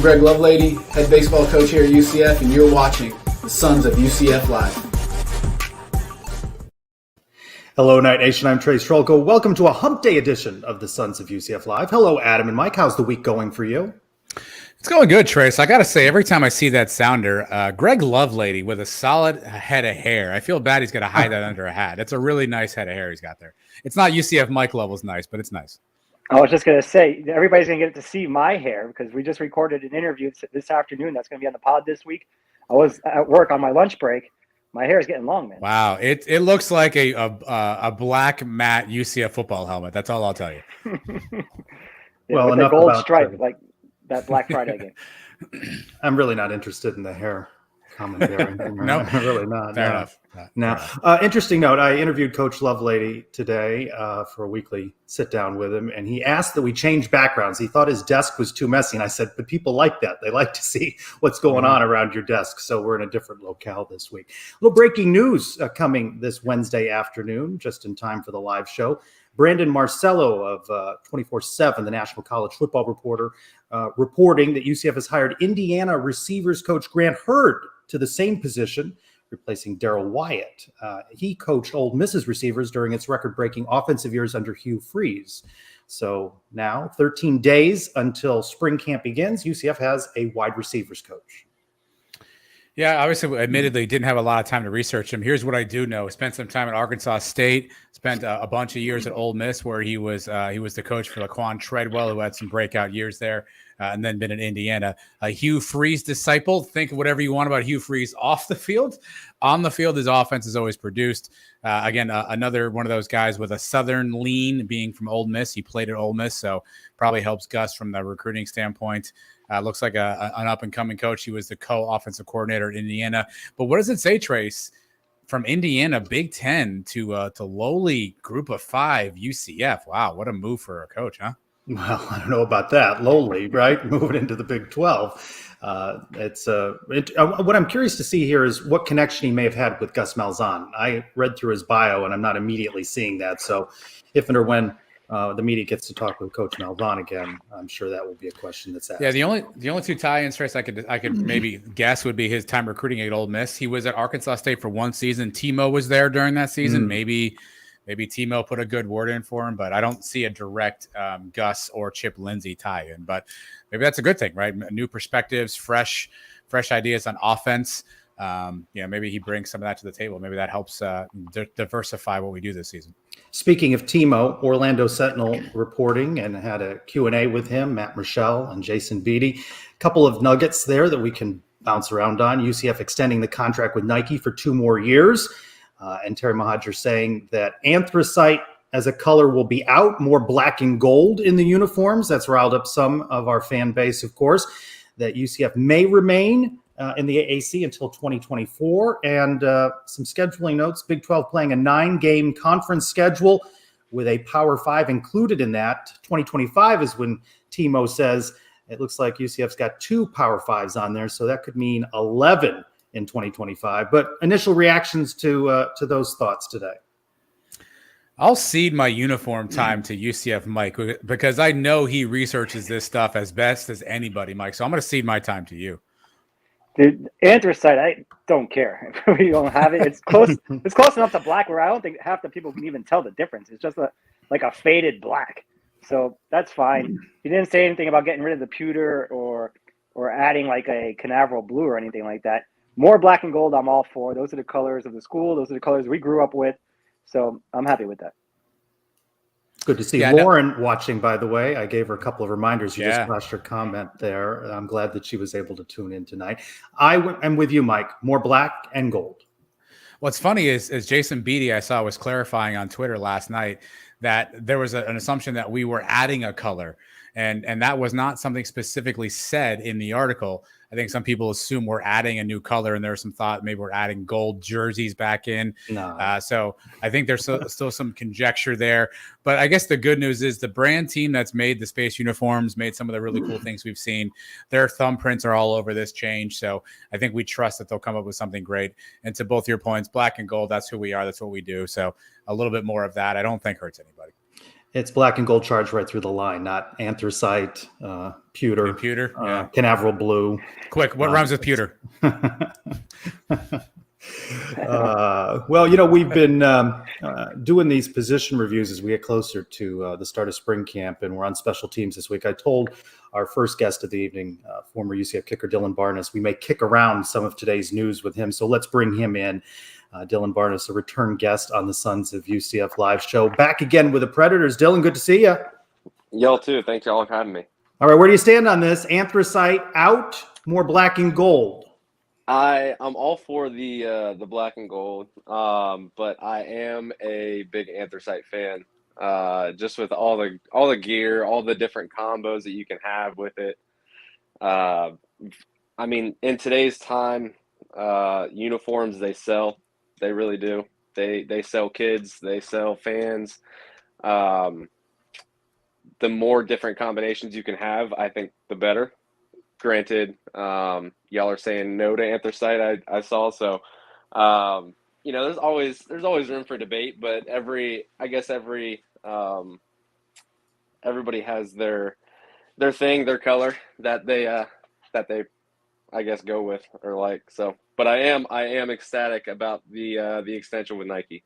I'm Greg Lovelady, head baseball coach here at UCF, and you're watching the Sons of UCF Live. Hello, Night Nation. I'm Trey Strolko. Welcome to a hump day edition of the Sons of UCF Live. Hello, Adam and Mike. How's the week going for you? It's going good, Trace. I got to say, every time I see that sounder, Greg Lovelady with a solid head of hair, I feel bad he's got to hide that under a hat. It's a really nice head of hair he's got there. It's not UCF Mike levels nice, but it's nice. I was just going to say, everybody's going to get to see my hair because we just recorded an interview this afternoon that's going to be on the pod this week. I was at work on my lunch break. My hair is getting long, man. Wow. It looks like a black matte UCF football helmet. That's all I'll tell you. Well, with a gold stripe, like that Black Friday game. I'm really not interested in the hair commentary. No, really not. Fair enough. Now, interesting note. I interviewed Coach Lovelady today for a weekly sit down with him, and he asked that we change backgrounds. He thought his desk was too messy, and I said, "But people like that. They like to see what's going on around your desk." So we're in a different locale this week. A little breaking news coming this Wednesday afternoon, just in time for the live show. Brandon Marcello of 24/7, the National College Football Reporter, reporting that UCF has hired Indiana receivers coach Grant Hurd to the same position, replacing Darrell Wyatt. He coached Ole Miss's receivers during its record-breaking offensive years under Hugh Freeze. So now, 13 days until spring camp begins, UCF has a wide receivers coach. Yeah, obviously, admittedly, didn't have a lot of time to research him. Here's what I do know: spent some time at Arkansas State, spent a bunch of years at Ole Miss, where he was the coach for Laquan Treadwell, who had some breakout years there, and then been in Indiana. A Hugh Freeze disciple. Think whatever you want about Hugh Freeze off the field. On the field, his offense is always produced. Again, another one of those guys with a Southern lean, being from Ole Miss. He played at Ole Miss, so probably helps Gus from the recruiting standpoint. Looks like an up-and-coming coach. He was the co-offensive coordinator at Indiana. But what does it say, Trace? From Indiana, Big Ten to lowly Group of Five UCF. Wow, what a move for a coach, huh? Well, I don't know about that. Lowly, right? Moving into the Big 12. What I'm curious to see here is what connection he may have had with Gus Malzahn. I read through his bio, and I'm not immediately seeing that. So if and or when the media gets to talk with Coach Malzahn again, I'm sure that will be a question that's asked. Yeah, the only two tie-ins, Trace, I could maybe guess would be his time recruiting at Ole Miss. He was at Arkansas State for one season. Timo was there during that season. Maybe Timo put a good word in for him, but I don't see a direct Gus or Chip Lindsey tie-in. But maybe that's a good thing, right? New perspectives, fresh ideas on offense. Maybe he brings some of that to the table. Maybe that helps diversify what we do this season. Speaking of Timo, Orlando Sentinel reporting and had a Q&A with him, Matt Michelle and Jason Beatty. A couple of nuggets there that we can bounce around on. UCF extending the contract with Nike for 2 more years. And Terry Mohajir saying that anthracite as a color will be out, more black and gold in the uniforms. That's riled up some of our fan base, of course, that UCF may remain in the AAC until 2024. And some scheduling notes, Big 12 playing a 9-game conference schedule with a Power 5 included in that. 2025 is when Timo says it looks like UCF's got 2 Power 5s on there. So that could mean 11 in 2025. But initial reactions to those thoughts today. I'll cede my uniform time to UCF Mike because I know he researches this stuff as best as anybody, Mike. So I'm going to cede my time to you. Dude, anthracite, I don't care. We don't have it. It's close. It's close enough to black where I don't think half the people can even tell the difference. It's just like a faded black. So that's fine. He didn't say anything about getting rid of the pewter or adding like a Canaveral blue or anything like that. More black and gold, I'm all for. Those are the colors of the school. Those are the colors we grew up with. So I'm happy with that. Good to see Lauren watching, by the way. I gave her a couple of reminders. You just flashed her comment there. I'm glad that she was able to tune in tonight. I'm with you, Mike. More black and gold. What's funny is Jason Beatty, I saw, was clarifying on Twitter last night that there was an assumption that we were adding a color. And that was not something specifically said in the article. I think some people assume we're adding a new color, and there's some thought maybe we're adding gold jerseys back in. No. So I think there's still some conjecture there. But I guess the good news is the brand team that's made the space uniforms, made some of the really cool things we've seen. Their thumbprints are all over this change. So I think we trust that they'll come up with something great. And to both your points, black and gold, that's who we are. That's what we do. So a little bit more of that, I don't think hurts anybody. It's black and gold charged right through the line, not anthracite, pewter, Pewter, yeah. Canaveral blue. Quick, what rhymes with pewter? Well, we've been doing these position reviews as we get closer to the start of spring camp, and we're on special teams this week. I told our first guest of the evening, former UCF kicker Dylan Barnes, we may kick around some of today's news with him, so let's bring him in. Dylan Barnes, a return guest on the Sons of UCF live show. Back again with the Predators. Dylan, good to see you. Y'all too. Thanks y'all for having me. All right, where do you stand on this? Anthracite out, more black and gold? I'm all for the black and gold, but I am a big anthracite fan. Just with all the gear, all the different combos that you can have with it. I mean, in today's time, uniforms they sell. They really do. They sell kids. They sell fans. The more different combinations you can have, I think the better. Granted, y'all are saying no to anthracite. I saw so. There's always room for debate, but everybody has their thing, their color that they I guess go with or like. So, but I am ecstatic about the extension with Nike.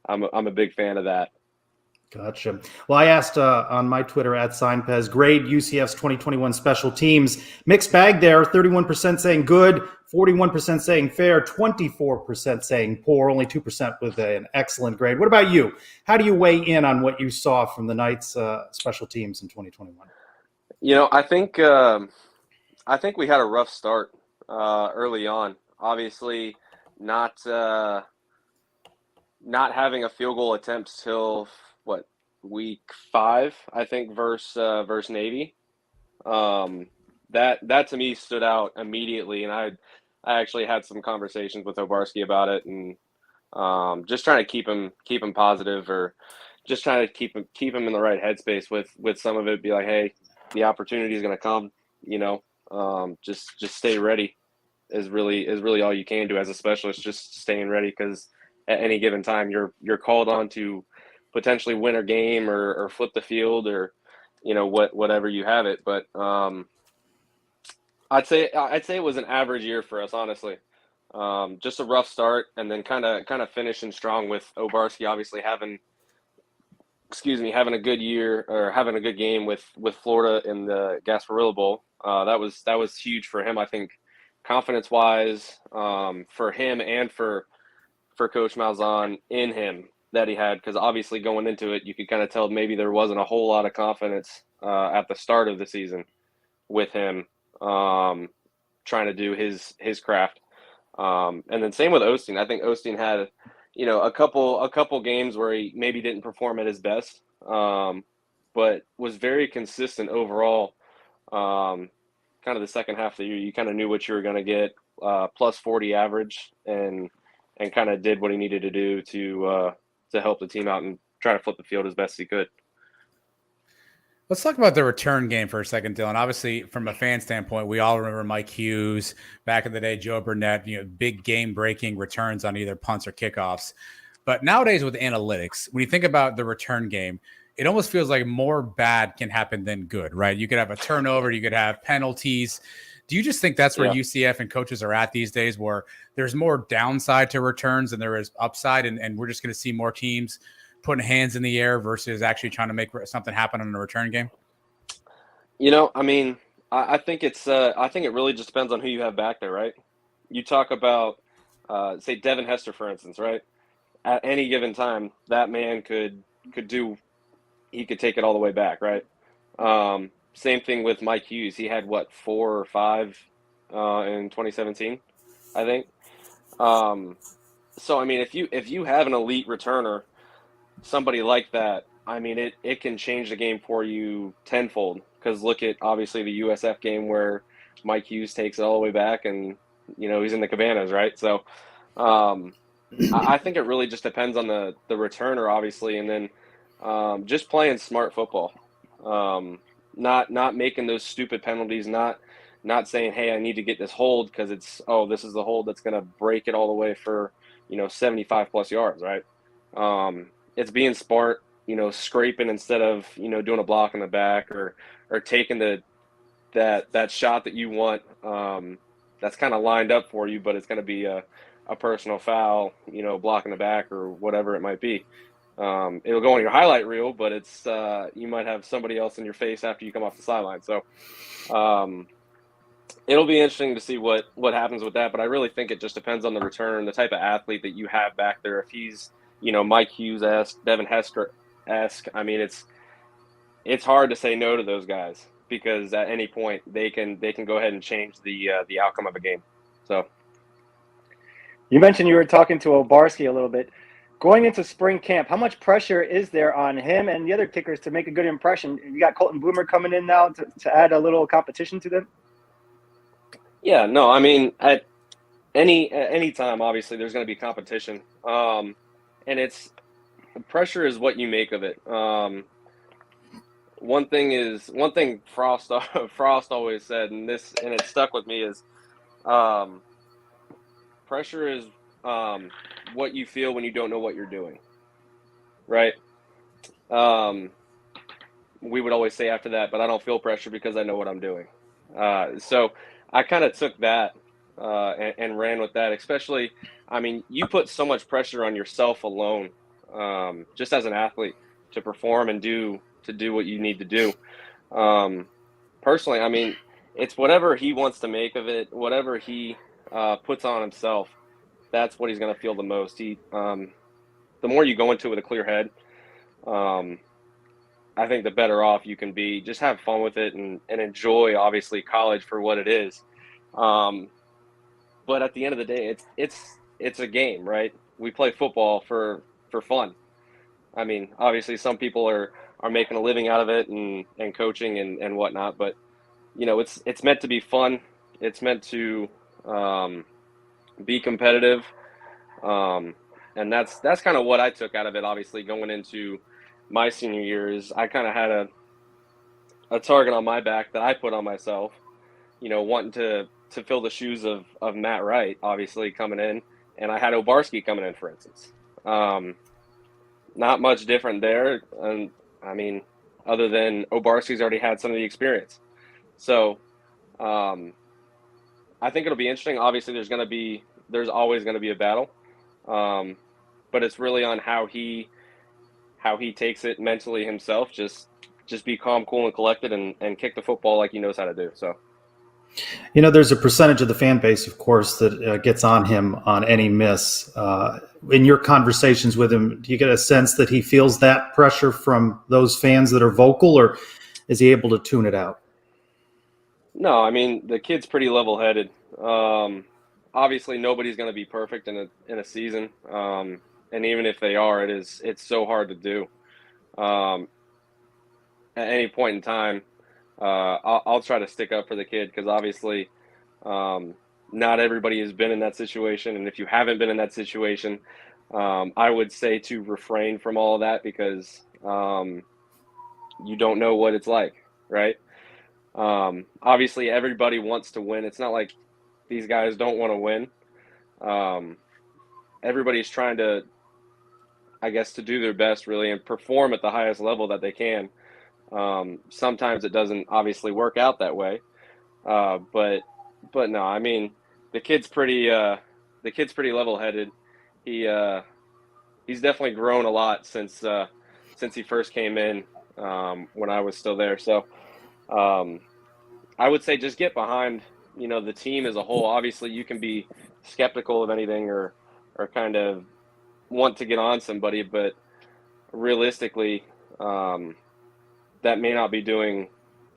I'm a big fan of that. Gotcha. Well, I asked on my Twitter @SignPez, grade UCF's 2021 special teams. Mixed bag there, 31% saying good, 41% saying fair, 24% saying poor, only 2% with an excellent grade. What about you? How do you weigh in on what you saw from the Knights' special teams in 2021? I think we had a rough start early on. Obviously, not having a field goal attempt till week 5, I think, versus Navy. That to me stood out immediately, and I actually had some conversations with Obarski about it, and just trying to keep him positive, or just trying to keep him in the right headspace with some of it. Be like, hey, the opportunity is going to come. Just stay ready is really all you can do as a specialist. Just staying ready, because at any given time you're called on to potentially win a game or flip the field, or whatever you have it. But I'd say it was an average year for us, honestly. Just a rough start, and then kind of finishing strong with Obarski obviously having a good year, or having a good game with Florida in the Gasparilla Bowl. That was huge for him, I think, confidence wise, for him and for Coach Malzahn in him that he had, because obviously going into it, you could kind of tell maybe there wasn't a whole lot of confidence at the start of the season with him trying to do his craft. And then same with Osteen. I think Osteen had a couple games where he maybe didn't perform at his best, but was very consistent overall. Kind of the second half of the year, you kind of knew what you were going to get, plus 40 average, and kind of did what he needed to do to help the team out and try to flip the field as best as he could. Let's talk about the return game for a second, Dylan. Obviously, from a fan standpoint, we all remember Mike Hughes back in the day, Joe Burnett, big game-breaking returns on either punts or kickoffs. But nowadays with analytics, when you think about the return game, it almost feels like more bad can happen than good, right? You could have a turnover, you could have penalties. Do you just think that's where UCF and coaches are at these days, where there's more downside to returns than there is upside, and we're just going to see more teams putting hands in the air versus actually trying to make something happen in a return game? I think I think it really just depends on who you have back there, right? You talk about, say, Devin Hester, for instance, right? At any given time, that man could take it all the way back, right? Same thing with Mike Hughes. He had 4 or 5 in 2017, I think. So if you have an elite returner, somebody like that, it can change the game for you tenfold. Because look at obviously the USF game where Mike Hughes takes it all the way back, and he's in the cabanas, right? So I think it really just depends on the returner, obviously, and then just playing smart football. Not making those stupid penalties, not saying, hey, I need to get this hold because this is the hold that's going to break it all the way for 75 plus yards, right? It's being smart, scraping instead of, doing a block in the back or taking that shot that you want, that's kind of lined up for you, but it's going to be a personal foul, block in the back or whatever it might be. It'll go on your highlight reel, but it's you might have somebody else in your face after you come off the sideline. So it'll be interesting to see what happens with that. But I really think it just depends on the return, the type of athlete that you have back there. If he's, Mike Hughes-esque, Devin Hester-esque, I mean, it's hard to say no to those guys because at any point they can go ahead and change the outcome of a game. So you mentioned you were talking to Obarski a little bit. Going into spring camp, how much pressure is there on him and the other kickers to make a good impression? You got Colton Boomer coming in now to add a little competition to them? Yeah, no, I mean, at any time, obviously, there's going to be competition. And pressure is what you make of it. One thing Frost always said, and it stuck with me, is pressure is what you feel when you don't know what you're doing, right? We would always say after that, but I don't feel pressure because I know what I'm doing. So I kind of took that and ran with that, especially, I mean, you put so much pressure on yourself alone, just as an athlete, to perform and do what you need to do. Personally, I mean, it's whatever he wants to make of it, whatever he puts on himself, that's what he's going to feel the most. The more you go into it with a clear head, I think the better off you can be. Just have fun with it and enjoy, obviously, college for what it is. But at the end of the day, it's a game, right? We play football for fun. I mean, obviously, some people are making a living out of it and coaching and whatnot, but it's meant to be fun. It's meant to be competitive, and that's kind of what I took out of it. Obviously, going into my senior year, is I kind of had a target on my back that I put on myself, wanting to fill the shoes of Matt Wright, obviously coming in, and I had Obarski coming in, for instance. Not much different there, and I mean, other than Obarski's already had some of the experience. So I think it'll be interesting. Obviously, there's always going to be a battle, but it's really on how he takes it mentally himself. Just be calm, cool, and collected, and kick the football like he knows how to do. So, there's a percentage of the fan base, of course, that gets on him on any miss. In your conversations with him, do you get a sense that he feels that pressure from those fans that are vocal, or is he able to tune it out? No, I mean, the kid's pretty level-headed. Obviously, nobody's going to be perfect in a season, and even if they are, it's so hard to do. At any point in time, I'll try to stick up for the kid because obviously, not everybody has been in that situation, and if you haven't been in that situation, I would say to refrain from all of that because you don't know what it's like, right? Obviously, everybody wants to win. It's not like these guys don't want to win. Everybody's trying to, I guess, to do their best really and perform at the highest level that they can. Sometimes it doesn't obviously work out that way, but no, I mean, the kid's pretty level-headed. He's definitely grown a lot since he first came in when I was still there. So I would say just get behind the team as a whole. Obviously, you can be skeptical of anything or kind of want to get on somebody, but realistically, that may not be doing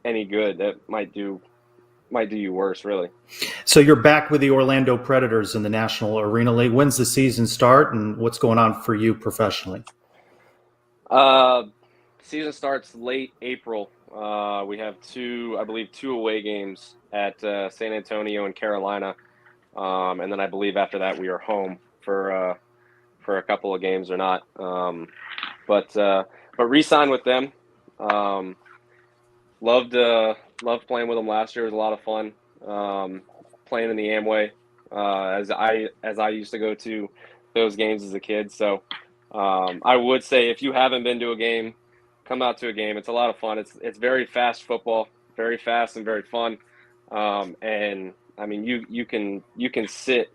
any good. That might do you worse, really. So you're back with the Orlando Predators in the National Arena League. When's the season start, and what's going on for you professionally? Season starts late April. We have two away games at San Antonio and Carolina, and then I believe after that we are home for a couple of games or not. But re-sign with them. Loved playing with them last year. It was a lot of fun. Playing in the Amway, as I used to go to those games as a kid. So I would say if you haven't been to a game, come out to a game. It's a lot of fun. It's very fast football, very fast and very fun. And I mean, you can sit.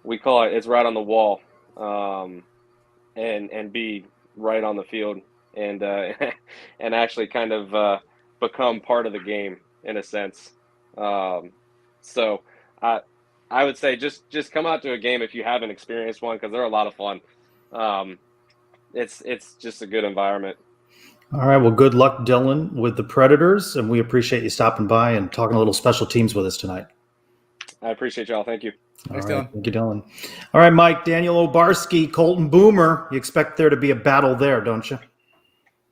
We call it's right on the wall, and be right on the field and and actually kind of become part of the game in a sense. So I would say just come out to a game if you haven't experienced one, because they're a lot of fun. It's just a good environment. All right. Well, good luck, Dylan, with the Predators, and we appreciate you stopping by and talking a little special teams with us tonight. I appreciate y'all. Thank you. Thanks, All right, Dylan. thank you, Dylan. All right, Mike, Daniel Obarski, Colton Boomer. You expect there to be a battle there, don't you?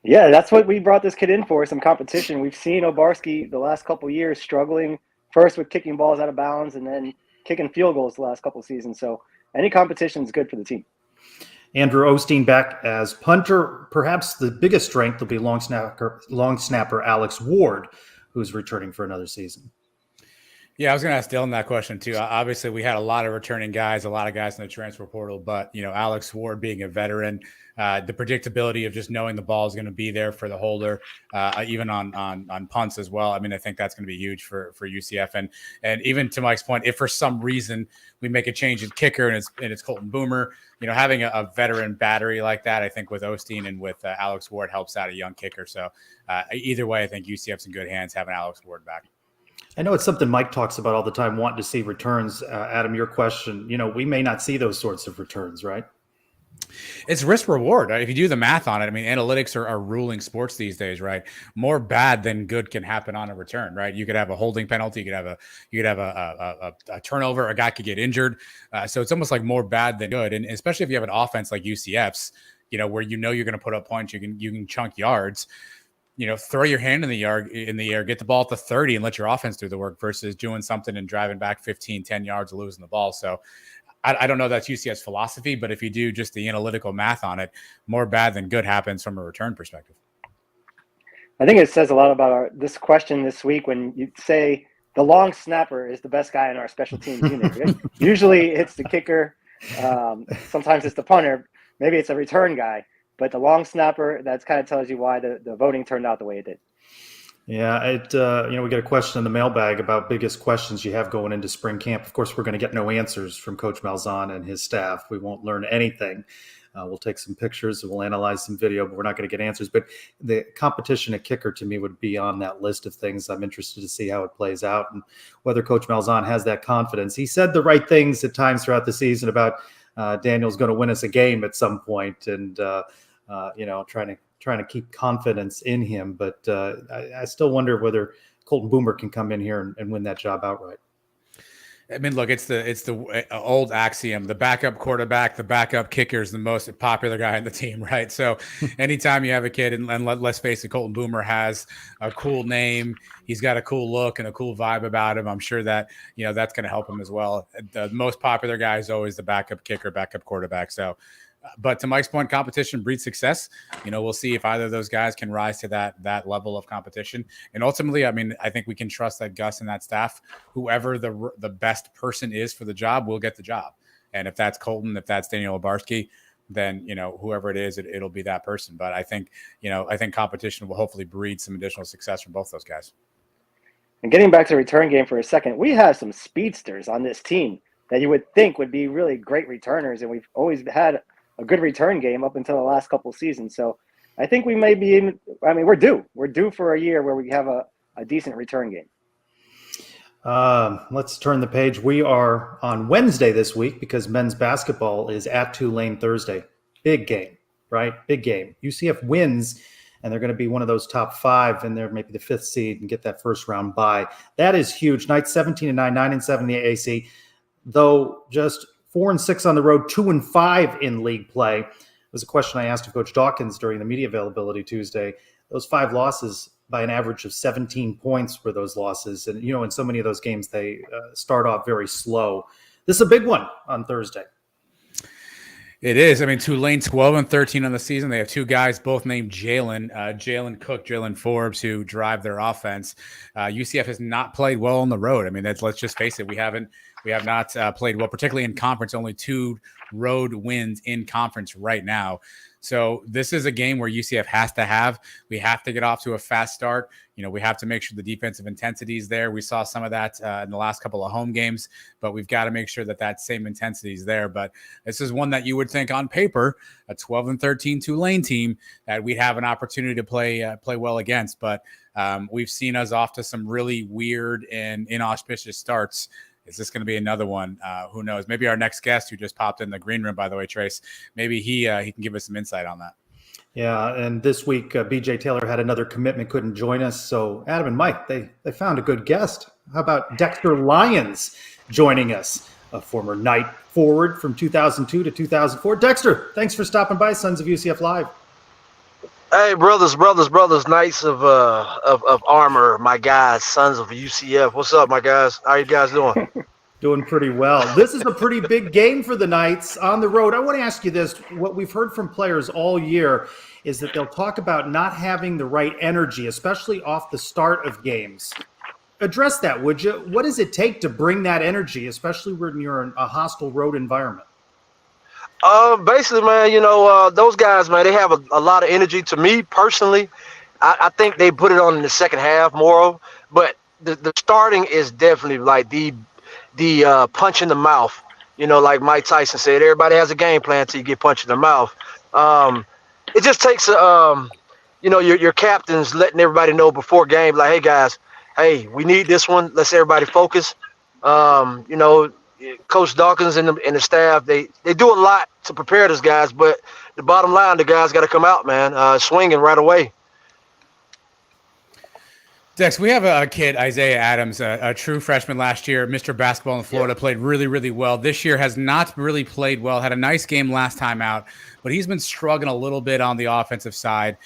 Yeah, that's what we brought this kid in for, some competition. We've seen Obarski the last couple of years struggling, first with kicking balls out of bounds and then kicking field goals the last couple of seasons. So any competition is good for the team. Andrew Osteen back as punter. Perhaps the biggest strength will be long snapper Alex Ward, who's returning for another season. Yeah, I was going to ask Dylan that question too. Obviously, we had a lot of returning guys, a lot of guys in the transfer portal, but Alex Ward being a veteran, the predictability of just knowing the ball is going to be there for the holder, even on punts as well. I mean, I think that's going to be huge for UCF, and even to Mike's point, if for some reason we make a change in kicker and it's Colton Boomer, having a veteran battery like that, I think with Osteen and with Alex Ward helps out a young kicker. So either way, I think UCF's in good hands having Alex Ward back. I know it's something Mike talks about all the time, wanting to see returns. Adam, your question, we may not see those sorts of returns, right? It's risk reward. If you do the math on it, I mean, analytics are ruling sports these days, right? More bad than good can happen on a return, right? You could have a holding penalty, you could have a turnover, a guy could get injured. So it's almost like more bad than good. And especially if you have an offense like UCF's, where you're going to put up points, you can chunk yards. Throw your hand in the air, get the ball at the 30 and let your offense do the work versus doing something and driving back 15, 10 yards, losing the ball. So I don't know that's UCF's philosophy, but if you do just the analytical math on it, more bad than good happens from a return perspective. I think it says a lot about this question this week when you say the long snapper is the best guy in our special teams unit. Right? Usually it's the kicker. Sometimes it's the punter. Maybe it's a return guy. But the long snapper, that kind of tells you why the voting turned out the way it did. Yeah, we get a question in the mailbag about biggest questions you have going into spring camp. Of course, we're going to get no answers from Coach Malzahn and his staff. We won't learn anything. We'll take some pictures and we'll analyze some video, but we're not going to get answers. But the competition at kicker to me would be on that list of things. I'm interested to see how it plays out and whether Coach Malzahn has that confidence. He said the right things at times throughout the season about Daniel's going to win us a game at some point, and trying to keep confidence in him. But I still wonder whether Colton Boomer can come in here and win that job outright. I mean, look, it's the old axiom: the backup quarterback, the backup kicker is the most popular guy on the team, right? So, anytime you have a kid, and let's face it, Colton Boomer has a cool name, he's got a cool look and a cool vibe about him. I'm sure that that's going to help him as well. The most popular guy is always the backup kicker, backup quarterback. So. But to Mike's point, competition breeds success. We'll see if either of those guys can rise to that level of competition. And ultimately, I mean, I think we can trust that Gus and that staff, whoever the best person is for the job, will get the job. And if that's Colton, if that's Daniel Obarski, then whoever it is, it'll be that person. But I think competition will hopefully breed some additional success from both those guys. And getting back to the return game for a second, we have some speedsters on this team that you would think would be really great returners, and we've always had a good return game up until the last couple of seasons. So I think we may be we're due for a year where we have a decent return game. Let's turn the page. We are on Wednesday this week because men's basketball is at Tulane Thursday. Big game, right? Big game. UCF wins, and they're going to be one of those top 5, and they're maybe the 5th seed and get that first round bye. That is huge. Knights 17-9, 9-7 in the AAC, though just 4-6 on the road, 2-5 in league play. It was a question I asked of Coach Dawkins during the media availability Tuesday. Those 5 losses by an average of 17 points were those losses. And, in so many of those games, they start off very slow. This is a big one on Thursday. It is. I mean, Tulane 12-13 on the season. They have 2 guys, both named Jalen Cook, Jalen Forbes, who drive their offense. UCF has not played well on the road. I mean, let's just face it. We have not played well, particularly in conference. Only 2 road wins in conference right now. So this is a game where UCF has to have. We have to get off to a fast start. We have to make sure the defensive intensity is there. We saw some of that in the last couple of home games, but we've got to make sure that same intensity is there. But this is one that you would think on paper, a 12-13 Tulane team, that we'd have an opportunity to play well against. But we've seen us off to some really weird and inauspicious starts. Is this going to be another one? Who knows? Maybe our next guest, who just popped in the green room, by the way, Trace, maybe he can give us some insight on that. Yeah, and this week, BJ Taylor had another commitment, couldn't join us. So Adam and Mike, they found a good guest. How about Dexter Lyons joining us, a former Knight forward from 2002 to 2004. Dexter, thanks for stopping by, Sons of UCF Live. Hey, brothers, Knights of Armor, my guys, Sons of UCF. What's up, my guys? How you guys doing? Doing pretty well. This is a pretty big game for the Knights on the road. I want to ask you this. What we've heard from players all year is that they'll talk about not having the right energy, especially off the start of games. Address that, would you? What does it take to bring that energy, especially when you're in a hostile road environment? Basically, man, those guys, man, they have a lot of energy. To me personally, I think they put it on in the second half more. But the starting is definitely like the punch in the mouth. Like Mike Tyson said, everybody has a game plan until you get punched in the mouth. It just takes your captains letting everybody know before game, like, hey guys, hey, we need this one. Let's everybody focus. Coach Dawkins and the staff, they do a lot to prepare those guys, but the bottom line, the guys got to come out, man, swinging right away. Dex, we have a kid, Isaiah Adams, a true freshman last year, Mr. Basketball in Florida, played really, really well. This year has not really played well, had a nice game last time out, but he's been struggling a little bit on the offensive side.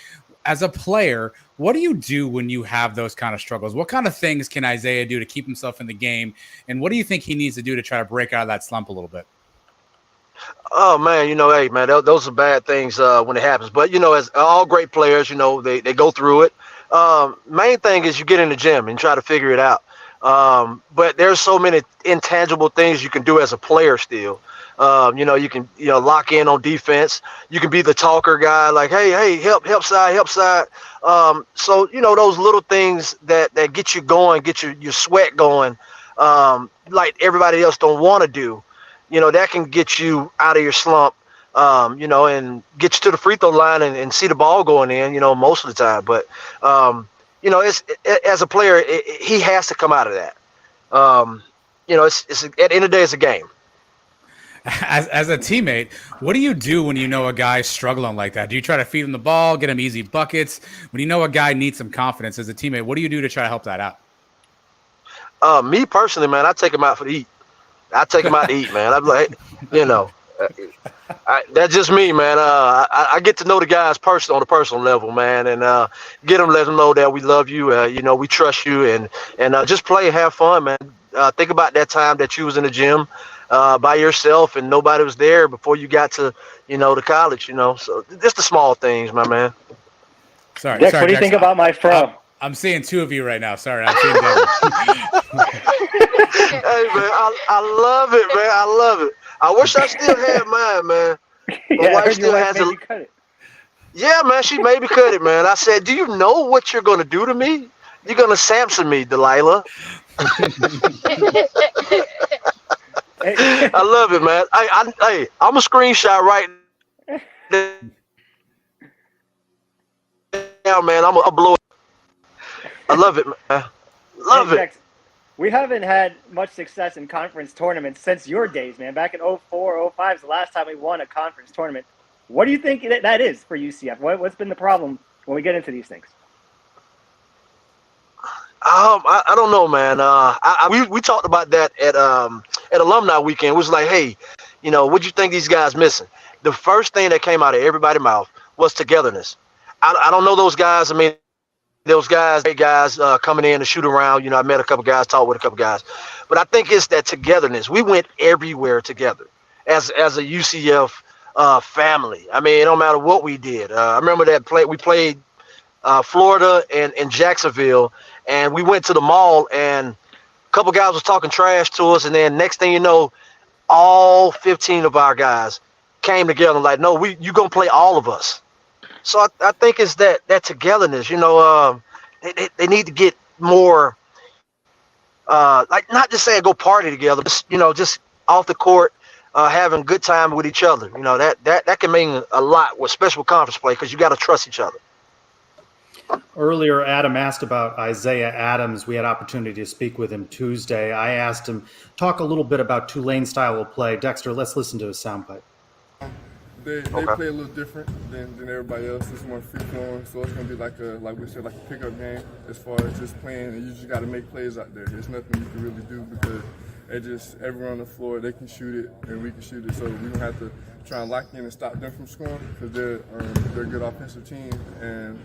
As a player, what do you do when you have those kind of struggles? What kind of things can Isaiah do to keep himself in the game? And what do you think he needs to do to try to break out of that slump a little bit? Oh, man, hey, man, those are bad things when it happens. But, as all great players, they go through it. Main thing is you get in the gym and try to figure it out. But there's so many intangible things you can do as a player still. You can, lock in on defense. You can be the talker guy, like, hey, help side. So, those little things that get you going, get your sweat going, like everybody else don't want to do, that can get you out of your slump, and get you to the free throw line and see the ball going in, most of the time. But, it's as a player, he has to come out of that. It's at the end of the day, it's a game. As a teammate, what do you do when you know a guy's struggling like that? Do you try to feed him the ball, get him easy buckets? When you know a guy needs some confidence as a teammate, what do you do to try to help that out? Me personally, man, I take him out to eat. Man. I'm like, that's just me, man. I get to know the guys on a personal level, man, and let them know that we love you. We trust you, and just play and have fun, man. Think about that time that you was in the gym by yourself and nobody was there before you got to, to college, So just the small things, my man. Sorry, Dex, what do you think about my fro? I'm seeing two of you right now. Sorry, I'm seeing double. Hey, man, I love it, man. I love it. I wish I still had mine, man. My wife still has it. Cut it. Yeah, man, she made me cut it, man. I said, do you know what you're going to do to me? You're going to Samson me, Delilah. I love it, man. I'm a screenshot right now, man. I'll blow it. I love it, man. Love it. We haven't had much success in conference tournaments since your days, man. Back in 04, 05 is the last time we won a conference tournament. What do you think that is for UCF? What's been the problem when we get into these things? I don't know, man. We talked about that at alumni weekend. It was like, hey, what do you think these guys missing? The first thing that came out of everybody's mouth was togetherness. I don't know those guys. I mean, those guys, coming in to shoot around. I met a couple guys, talked with a couple guys, but I think it's that togetherness. We went everywhere together as a UCF family. I mean, it don't matter what we did. I remember we played Florida and Jacksonville, and we went to the mall, and a couple guys was talking trash to us, and then next thing you know, all 15 of our guys came together like, no, you're going to play all of us. So I think it's that togetherness, they need to get more, like not just saying go party together, but, just off the court, having good time with each other. That can mean a lot with special conference play because you got to trust each other. Earlier, Adam asked about Isaiah Adams. We had opportunity to speak with him Tuesday. I asked him, talk a little bit about Tulane's style of play. Dexter, let's listen to his soundbite. They play a little different than everybody else. It's more free flowing, so it's gonna be like we said, like a pickup game as far as just playing. And you just got to make plays out there. There's nothing you can really do because everyone on the floor, they can shoot it and we can shoot it. So we don't have to try and lock in and stop them from scoring because they're a good offensive team, and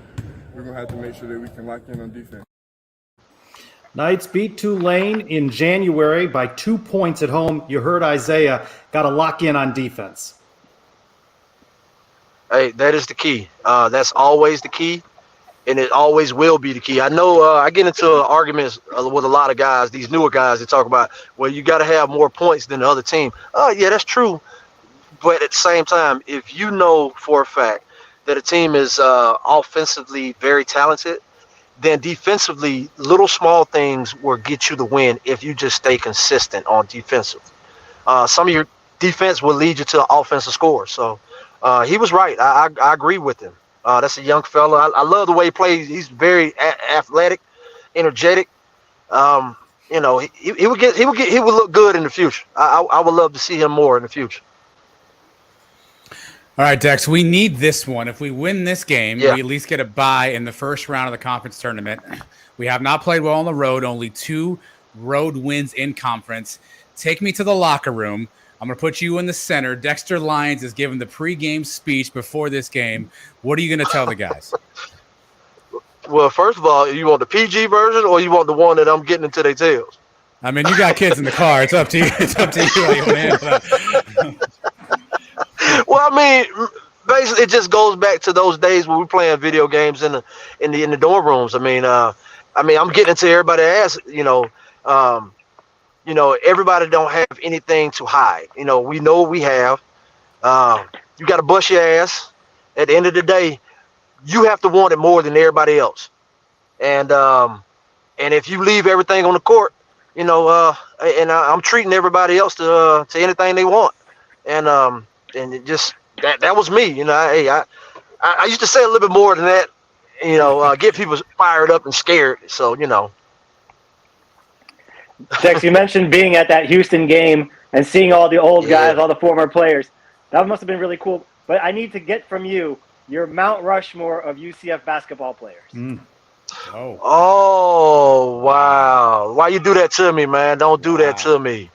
we're gonna have to make sure that we can lock in on defense. Knights beat Tulane in January by 2 points at home. You heard Isaiah, got to lock in on defense. Hey, that is the key. That's always the key, and it always will be the key. I know I get into arguments with a lot of guys, these newer guys that talk about, well, you got to have more points than the other team. Yeah, that's true. But at the same time, if you know for a fact that a team is offensively very talented, then defensively, little small things will get you the win if you just stay consistent on defensive. Some of your defense will lead you to offensive scores. So he was right. I agree with him. That's a young fella. I love the way he plays. He's very athletic, energetic. He would look good in the future. I would love to see him more in the future. All right, Dex, we need this one. If we win this game, Yeah. we at least get a bye in the first round of the conference tournament. We have not played well on the road, only 2 road wins in conference. Take me to the locker room. I'm going to put you in the center. Dexter Lyons is giving the pregame speech before this game. What are you going to tell the guys? Well, first of all, you want the PG version or you want the one that I'm getting into their tails? I mean, you got kids in the car. It's up to you. It's up to you how you want to handle that. Well, I mean, basically, it just goes back to those days when we were playing video games in the dorm rooms. I mean, I'm getting into everybody ass. Everybody don't have anything to hide. We know what we have. You got to bust your ass. At the end of the day, you have to want it more than everybody else. And if you leave everything on the court, I'm treating everybody else to anything they want. And it just that was me. I used to say a little bit more than that. Get people fired up and scared. So Dex, you mentioned being at that Houston game and seeing all the old guys, all the former players. That must have been really cool. But I need to get from you your Mount Rushmore of UCF basketball players. Oh, wow. Why you do that to me, man? Don't do that to me.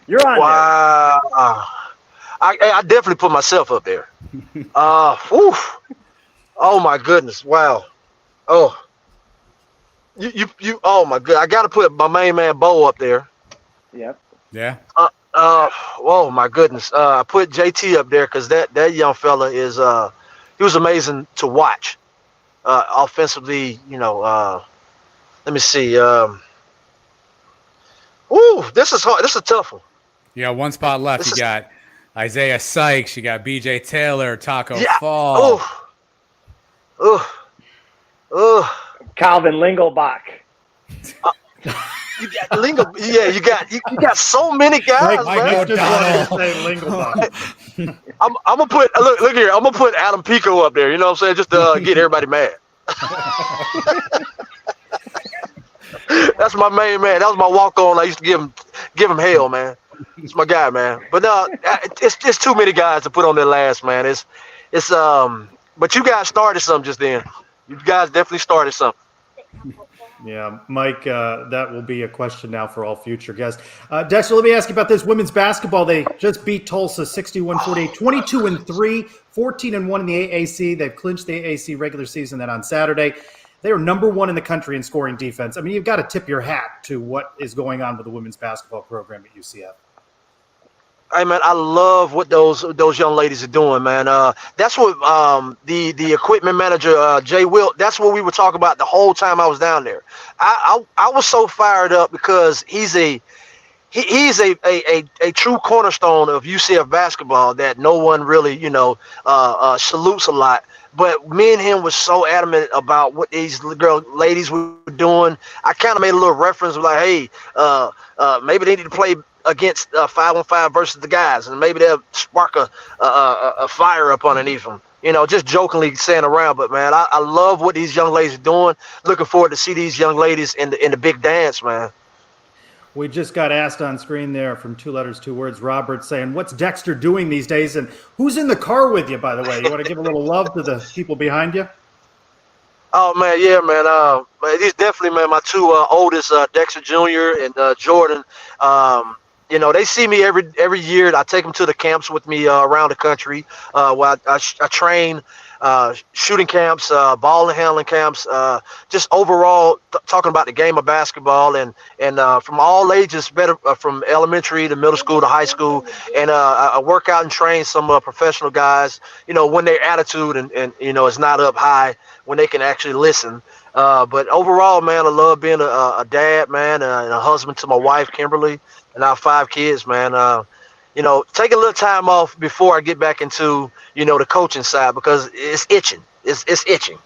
You're on there. Wow. I definitely put myself up there. Oh my goodness. Wow. Oh. You oh my god. I gotta put my main man Bo up there. Yep. Yeah. Oh my goodness. I put JT up there because that young fella is he was amazing to watch. Offensively, let me see. This is hard. This is a tough one. You got one spot left. You got Isaiah Sykes. You got BJ Taylor, Taco Fall. Calvin Lingelbach. You got Lingo. Yeah, you got so many guys, man. I'm gonna put look here. I'm gonna put Adam Pico up there. You know what I'm saying? Just to get everybody mad. That's my main man. That was my walk on. I used to give him hell, man. It's my guy, man. But no, it's too many guys to put on their last, man. It's But you guys started something just then. You guys definitely started something. Yeah, Mike, that will be a question now for all future guests. Dexter, let me ask you about this women's basketball. They just beat Tulsa 61-48, 22-3, 14-1 in the AAC. They've clinched the AAC regular season then on Saturday. They are number 1 in the country in scoring defense. I mean, you've got to tip your hat to what is going on with the women's basketball program at UCF. Hey, man, I love what those young ladies are doing, man. That's what the equipment manager, Jay Wilt, that's what we were talking about the whole time I was down there. I was so fired up because he's a he's a true cornerstone of UCF basketball that no one really, salutes a lot. But me and him was so adamant about what these ladies were doing. I kind of made a little reference like, hey, maybe they need to play against 5-on-5 versus the guys, and maybe they'll spark a fire up underneath them. Just jokingly saying around. But, man, I love what these young ladies are doing. Looking forward to see these young ladies in the big dance, man. We just got asked on screen there from 2 letters, 2 words, Robert saying, what's Dexter doing these days? And who's in the car with you, by the way? You want to give a little love to the people behind you? Oh, man, yeah, man. These definitely, man, my 2 oldest, Dexter Jr. and Jordan. They see me every year. I take them to the camps with me around the country where I train, shooting camps, ball and handling camps, just overall talking about the game of basketball and from all ages, from elementary to middle school to high school. And I work out and train some professional guys, when their attitude and is not up high, when they can actually listen. But overall, man, I love being a dad, man, and a husband to my wife, Kimberly, and our 5 kids, man. Take a little time off before I get back into, the coaching side because it's itching. It's itching.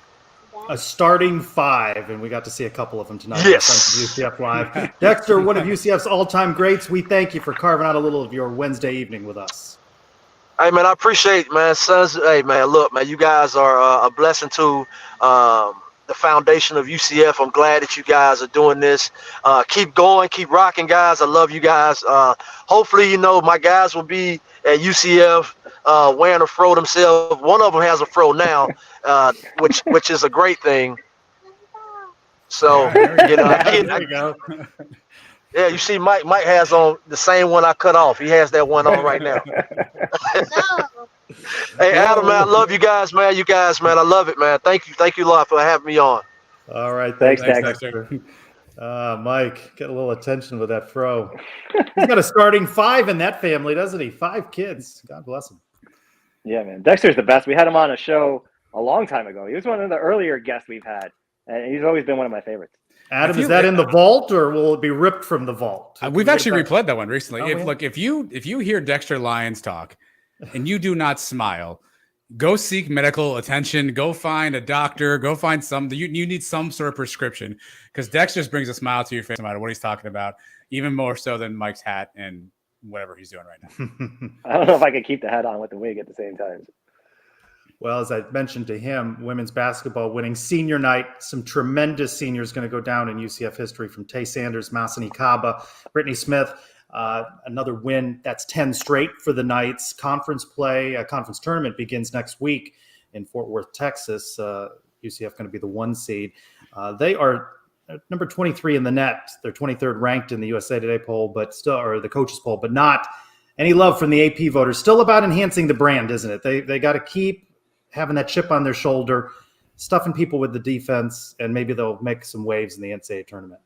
A starting 5, and we got to see a couple of them tonight. Yes. UCF Live. Dexter, one of UCF's all-time greats. We thank you for carving out a little of your Wednesday evening with us. Hey, man, I appreciate it, man. Sons, hey, man, look, man, you guys are a blessing to the foundation of UCF. I'm glad that you guys are doing this. Keep going, keep rocking, guys. I love you guys. Hopefully, my guys will be at UCF wearing a fro themselves. One of them has a fro now, which is a great thing. So, There we go. Yeah, you see, Mike has on the same one I cut off. He has that one on right now. Hey, Adam, man, I love you guys, man. You guys, man, I love it, man. Thank you a lot for having me on. All right, Thanks, Dexter. Mike, get a little attention with that fro. He's got a starting 5 in that family, doesn't he? 5 kids. God bless him. Yeah, man. Dexter's the best. We had him on a show a long time ago. He was one of the earlier guests we've had, and he's always been one of my favorites. Adam, is that in the vault, or will it be ripped from the vault? We've actually replayed that one recently. Oh, If you hear Dexter Lyons talk and you do not smile, go seek medical attention. Go find a doctor. Go find something. You need some sort of prescription because Dexter just brings a smile to your face no matter what he's talking about, even more so than Mike's hat and whatever he's doing right now. I don't know if I could keep the hat on with the wig at the same time. Well, as I mentioned to him, women's basketball winning senior night. Some tremendous seniors going to go down in UCF history from Tay Sanders, Masin Ncaa, Brittany Smith. Another win. That's 10 straight for the Knights. Conference play, a conference tournament begins next week in Fort Worth, Texas. UCF going to be the 1 seed. They are number 23 in the net. They're 23rd ranked in the USA Today poll, but still, or the coaches poll, but not any love from the AP voters. Still about enhancing the brand, isn't it? They got to keep having that chip on their shoulder, stuffing people with the defense, and maybe they'll make some waves in the NCAA tournament.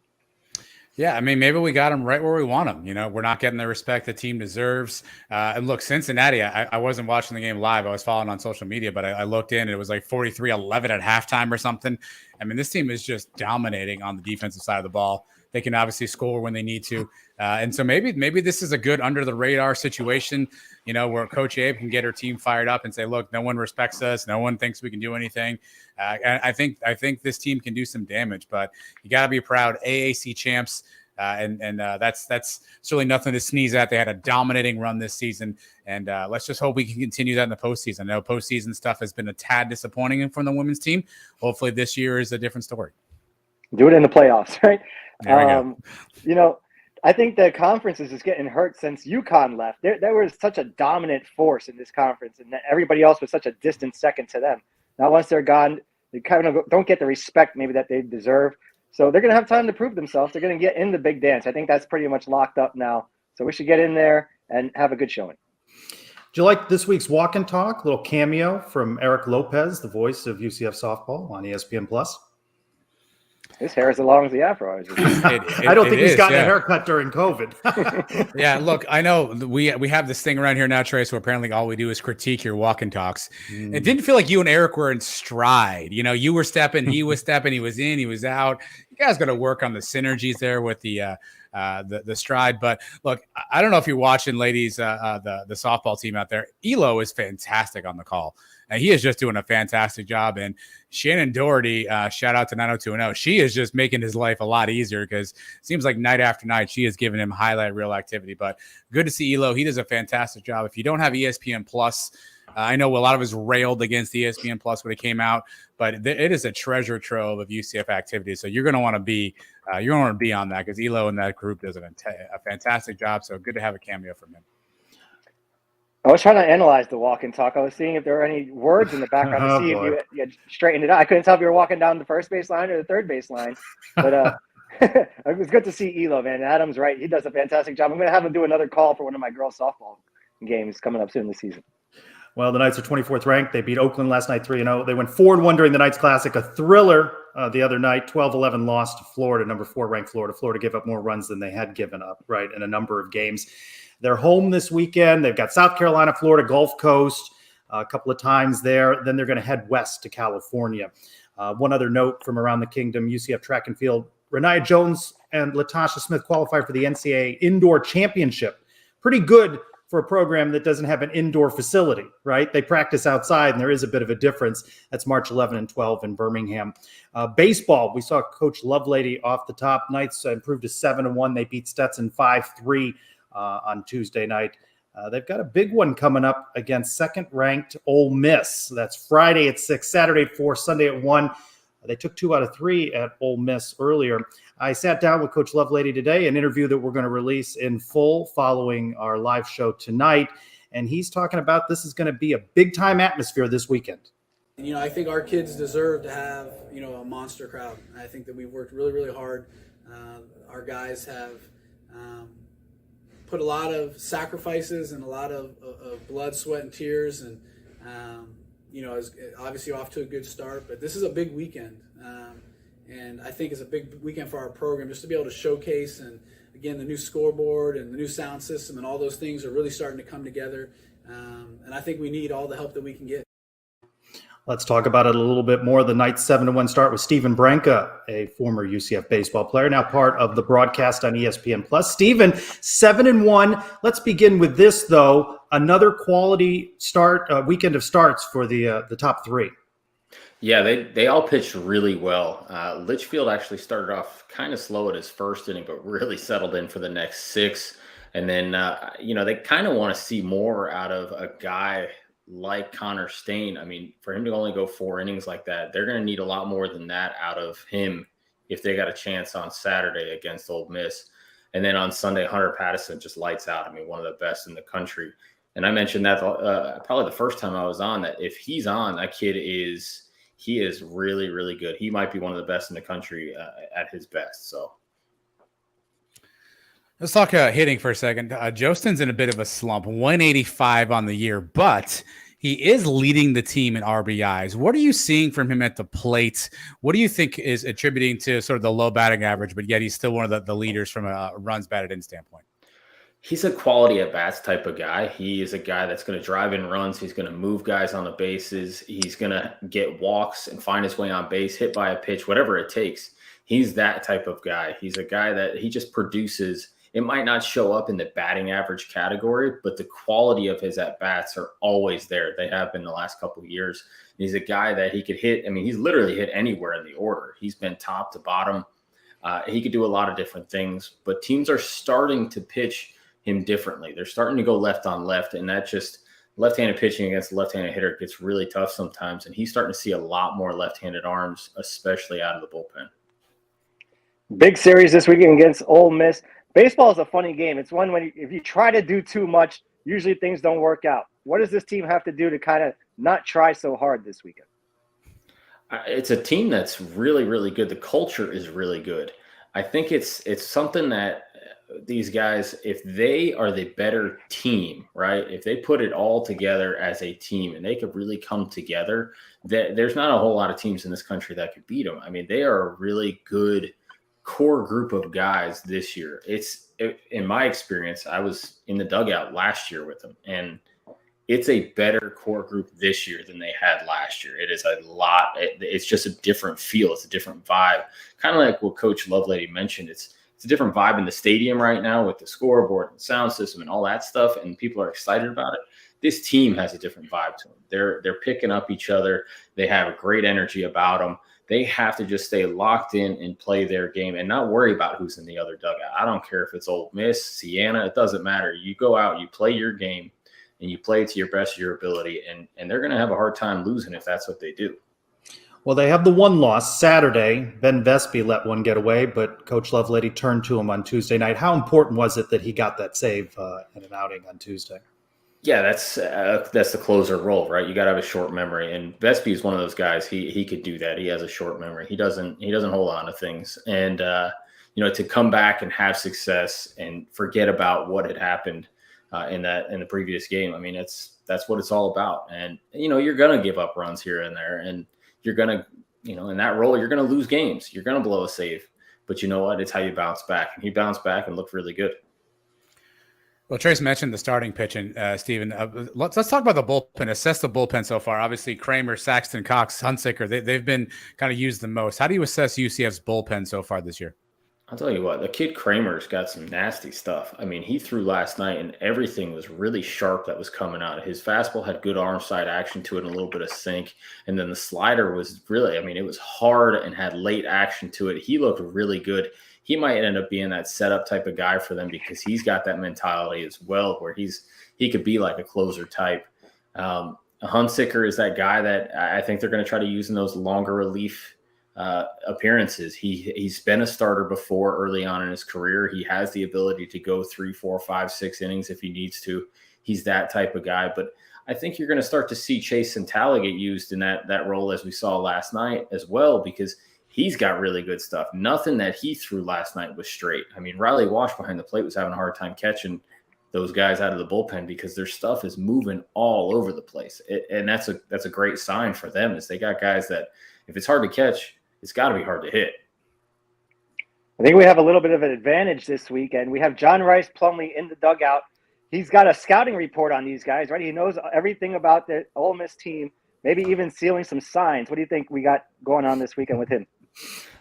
Yeah, I mean, maybe we got them right where we want them. We're not getting the respect the team deserves. And look, Cincinnati, I wasn't watching the game live. I was following on social media, but I looked in and it was like 43-11 at halftime or something. I mean, this team is just dominating on the defensive side of the ball. They can obviously score when they need to. And so maybe this is a good under the radar situation, where Coach Abe can get her team fired up and say, look, no one respects us. No one thinks we can do anything. And I think this team can do some damage, but you got to be proud. AAC champs. And that's certainly nothing to sneeze at. They had a dominating run this season, and let's just hope we can continue that in the postseason. I know postseason stuff has been a tad disappointing from the women's team. Hopefully this year is a different story. Do it in the playoffs, right? There we go. I think the conference is just getting hurt since UConn left. There was such a dominant force in this conference, and everybody else was such a distant second to them. Now, once they're gone, they kind of don't get the respect maybe that they deserve. So they're going to have time to prove themselves. They're going to get in the big dance. I think that's pretty much locked up now. So we should get in there and have a good showing. Do you like this week's Walk and Talk? A little cameo from Eric Lopez, the voice of UCF softball on ESPN+. His hair is as long as the afro. I don't think he's gotten a haircut during COVID. Yeah, look, I know we have this thing around here now, Trey, so apparently all we do is critique your walk and talks. It didn't feel like you and Eric were in stride. You were stepping, he was stepping, he was in, he was out. You guys got to work on the synergies there with the the stride. But look, I don't know if you're watching, ladies, the softball team out there. Elo is fantastic on the call. And he is just doing a fantastic job. And Shannon Doherty, shout out to 90210. She is just making his life a lot easier because it seems like night after night she is giving him highlight reel activity. But good to see Elo. He does a fantastic job. If you don't have ESPN Plus, I know a lot of us railed against ESPN Plus when it came out, but it is a treasure trove of UCF activities. So you're going to want to be on that because Elo and that group does a fantastic job. So good to have a cameo from him. I was trying to analyze the walk and talk. I was seeing if there were any words in the background to see if you had straightened it out. I couldn't tell if you were walking down the first base line or the third base line. But it was good to see Elo, man. Adam's right. He does a fantastic job. I'm going to have him do another call for one of my girls' softball games coming up soon this season. Well, the Knights are 24th ranked. They beat Oakland last night 3-0. They went 4-1 during the Knights Classic, a thriller the other night, 12-11 loss to Florida, number 4 ranked Florida. Florida gave up more runs than they had given up, right, in a number of games. They're home this weekend. They've got South Carolina, Florida, Gulf Coast a couple of times there. Then they're going to head west to California. One other note from around the kingdom, UCF track and field. Renee Jones and Latasha Smith qualified for the Ncaa Indoor Championship. Pretty good for a program that doesn't have an indoor facility, right? They practice outside, and there is a bit of a difference. That's March 11 and 12 in Birmingham. Baseball, we saw Coach Lovelady off the top. Knights improved to 7-1. They beat Stetson 5-3 on Tuesday night. They've got a big one coming up against second-ranked Ole Miss. That's Friday at 6, Saturday at 4, Sunday at 1. They took 2 out of 3 at Ole Miss earlier. I sat down with Coach Lovelady today, an interview that we're going to release in full following our live show tonight. And he's talking about this is going to be a big-time atmosphere this weekend. You know, I think our kids deserve to have, you know, a monster crowd. I think that we've worked really, really hard. Our guys have put a lot of sacrifices and a lot of blood, sweat, and tears. And, you know, it's obviously off to a good start. But this is a big weekend. And I think it's a big weekend for our program just to be able to showcase. And, again, the new scoreboard and the new sound system and all those things are really starting to come together. And I think we need all the help that we can get. Let's talk about it a little bit more. The Knights 7-1 start with Stephen Branca, a former UCF baseball player, now part of the broadcast on ESPN+. Stephen, 7-1. Let's begin with this, though. Another quality start, weekend of starts for the top 3. Yeah, they all pitched really well. Litchfield actually started off kind of slow at his first inning, but really settled in for the next 6. And then, you know, they kind of want to see more out of a guy like Connor Stain. I mean, for him to only go 4 innings like that, they're going to need a lot more than that out of him if they got a chance on Saturday against Ole Miss. And then on Sunday, Hunter Patterson just lights out. I mean, one of the best in the country. And I mentioned that probably the first time I was on, that if he's on, that kid is really, really good. He might be one of the best in the country at his best. So let's talk hitting for a second. Jostin's in a bit of a slump, 185 on the year, but he is leading the team in RBIs. What are you seeing from him at the plate? What do you think is attributing to sort of the low batting average, but yet he's still one of the leaders from a runs batted in standpoint? He's a quality at bats type of guy. He is a guy that's going to drive in runs. He's going to move guys on the bases. He's going to get walks and find his way on base, hit by a pitch, whatever it takes. He's that type of guy. He's a guy that he just produces. It might not show up in the batting average category, but the quality of his at-bats are always there. They have been the last couple of years. He's a guy that he could hit. I mean, he's literally hit anywhere in the order. He's been top to bottom. He could do a lot of different things, but teams are starting to pitch him differently. They're starting to go left on left, and that just left-handed pitching against a left-handed hitter gets really tough sometimes, and he's starting to see a lot more left-handed arms, especially out of the bullpen. Big series this weekend against Ole Miss. Baseball is a funny game. It's one when if you try to do too much, usually things don't work out. What does this team have to do to kind of not try so hard this weekend? It's a team that's really, really good. The culture is really good. I think it's something that these guys, if they are the better team, right, if they put it all together as a team and they could really come together, there's not a whole lot of teams in this country that could beat them. I mean, they are a really good core group of guys this year. In my experience, I was in the dugout last year with them, and it's a better core group this year than they had last year. It is a lot. It's just a different feel. It's a different vibe. Kind of like what Coach Lovelady mentioned. it's a different vibe in the stadium right now with the scoreboard and sound system and all that stuff, and people are excited about it. This team has a different vibe to them. They're picking up each other. They have a great energy about them. They have to just stay locked in and play their game and not worry about who's in the other dugout. I don't care if it's Ole Miss, Siena, it doesn't matter. You go out, you play your game, and you play it to your best of your ability, and they're going to have a hard time losing if that's what they do. Well, they have the one loss Saturday. Ben Vespi let one get away, but Coach Lovelady turned to him on Tuesday night. How important was it that he got that save in an outing on Tuesday? Yeah, that's the closer role, right? You got to have a short memory, and Vespi is one of those guys. He could do that. He has a short memory. He doesn't hold on to things, and to come back and have success and forget about what had happened in the previous game. I mean, that's what it's all about. And you're gonna give up runs here and there, and you're gonna in that role you're gonna lose games. You're gonna blow a save, but you know what? It's how you bounce back. And he bounced back and looked really good. Well, Trace mentioned the starting pitching, Stephen. Let's talk about the bullpen. Assess the bullpen so far. Obviously, Kramer, Saxton, Cox, Hunsicker, they've been kind of used the most. How do you assess UCF's bullpen so far this year? I'll tell you what, the kid Kramer's got some nasty stuff. I mean, he threw last night and everything was really sharp that was coming out. His fastball had good arm side action to it and a little bit of sink. And then the slider was really, it was hard and had late action to it. He looked really good. He might end up being that setup type of guy for them because he's got that mentality as well where he could be like a closer type. Hunsicker is that guy that I think they're going to try to use in those longer relief appearances. He's been a starter before early on in his career. He has the ability to go 3, 4, 5, 6 innings if he needs to. He's that type of guy. But I think you're going to start to see Chase Ncaa get used in that role as we saw last night as well, because he's got really good stuff. Nothing that he threw last night was straight. I mean, Riley Walsh behind the plate was having a hard time catching those guys out of the bullpen because their stuff is moving all over the place. And that's a great sign for them is they got guys that if it's hard to catch, it's got to be hard to hit. I think we have a little bit of an advantage this weekend. We have John Rice Plumlee in the dugout. He's got a scouting report on these guys, right? He knows everything about the Ole Miss team, maybe even sealing some signs. What do you think we got going on this weekend with him?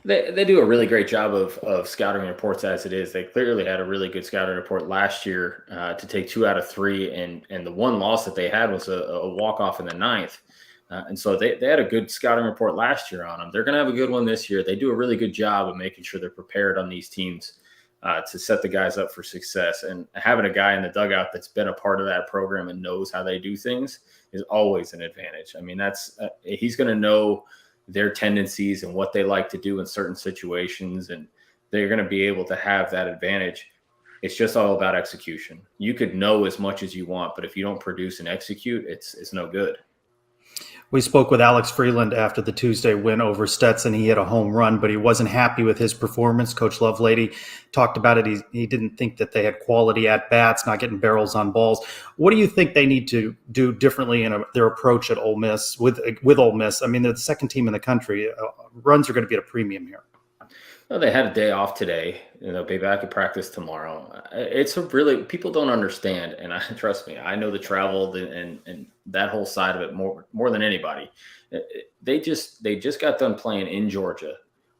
They do a really great job of scouting reports as it is. They clearly had a really good scouting report last year to take 2 out of 3, and the one loss that they had was a walk-off in the 9th. And so they had a good scouting report last year on them. They're going to have a good one this year. They do a really good job of making sure they're prepared on these teams to set the guys up for success. And having a guy in the dugout that's been a part of that program and knows how they do things is always an advantage. I mean, he's going to know their tendencies and what they like to do in certain situations, and they're going to be able to have that advantage. It's just all about execution. You could know as much as you want, but if you don't produce and execute, it's no good. We spoke with Alex Freeland after the Tuesday win over Stetson. He hit a home run, but he wasn't happy with his performance. Coach Lovelady talked about it. He didn't think that they had quality at-bats, not getting barrels on balls. What do you think they need to do differently in their approach at Ole Miss with Ole Miss? I mean, they're the second team in the country. Runs are going to be at a premium here. Well, they had a day off today, and they'll be back at practice tomorrow. People don't understand, and trust me, I know the travel and that whole side of it more than anybody. They just got done playing in Georgia,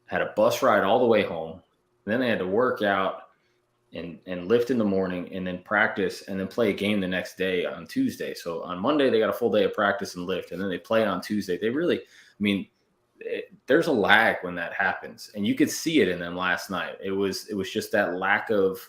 had a bus ride all the way home, and then they had to work out and lift in the morning, and then practice, and then play a game the next day on Tuesday. So on Monday they got a full day of practice and lift, and then they play on Tuesday. There's a lag when that happens, and you could see it in them last night. It was just that lack of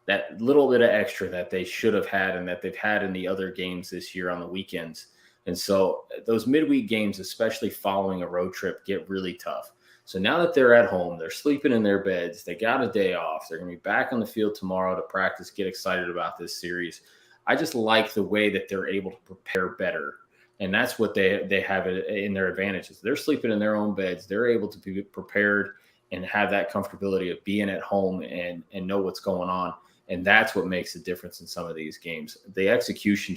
that little bit of extra that they should have had and that they've had in the other games this year on the weekends. And so those midweek games, especially following a road trip, get really tough. So now that they're at home, they're sleeping in their beds, they got a day off, they're going to be back on the field tomorrow to practice, get excited about this series. I just like the way that they're able to prepare better. And that's what they have in their advantages. They're sleeping in their own beds. They're able to be prepared and have that comfortability of being at home and know what's going on. And that's what makes the difference in some of these games. The execution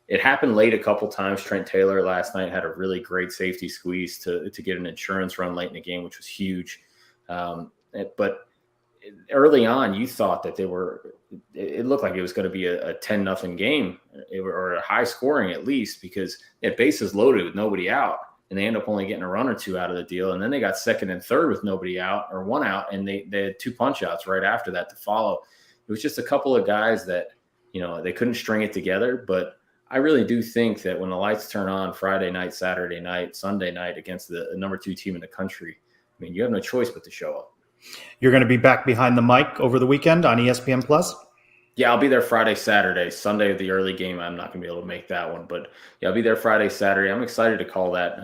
it happened late a couple times. Trent Taylor last night had a really great safety squeeze to get an insurance run late in the game, which was huge. But early on, you thought that it looked like it was going to be a 10-0 game or a high scoring at least, because they had bases loaded with nobody out. and they end up only getting a run or two out of the deal. And then they got second and third with nobody out or one out, and they had 2 punch outs right after that to follow. It was just a couple of guys that, they couldn't string it together. But I really do think that when the lights turn on Friday night, Saturday night, Sunday night against the number 2 team in the country, I mean, you have no choice but to show up. You're going to be back behind the mic over the weekend on ESPN Plus? Yeah, I'll be there Friday, Saturday. Sunday, the early game, I'm not going to be able to make that one. But, yeah, I'll be there Friday, Saturday. I'm excited to call that.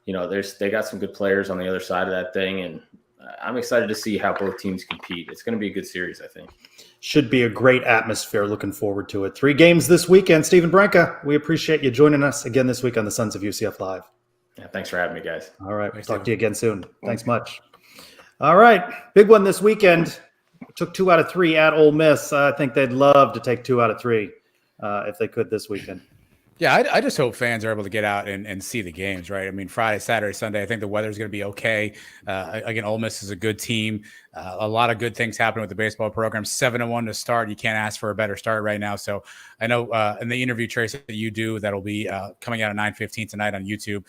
They got some good players on the other side of that thing, and I'm excited to see how both teams compete. It's going to be a good series, I think. Should be a great atmosphere. Looking forward to it. 3 games this weekend. Stephen Branca, we appreciate you joining us again this week on the Sons of UCF Live. Yeah, thanks for having me, guys. All right. Thanks, Talk to you again soon. Thanks much. All right. Big one this weekend. Took 2 out of 3 at Ole Miss. I think they'd love to take 2 out of 3 if they could this weekend. Yeah, I just hope fans are able to get out and see the games, right? I mean, Friday, Saturday, Sunday, I think the weather's going to be okay. Again, Ole Miss is a good team. A lot of good things happen with the baseball program. 7-1 to start. You can't ask for a better start right now. So I know in the interview, Tracy, that you do, that'll be coming out at 9:15 tonight on YouTube.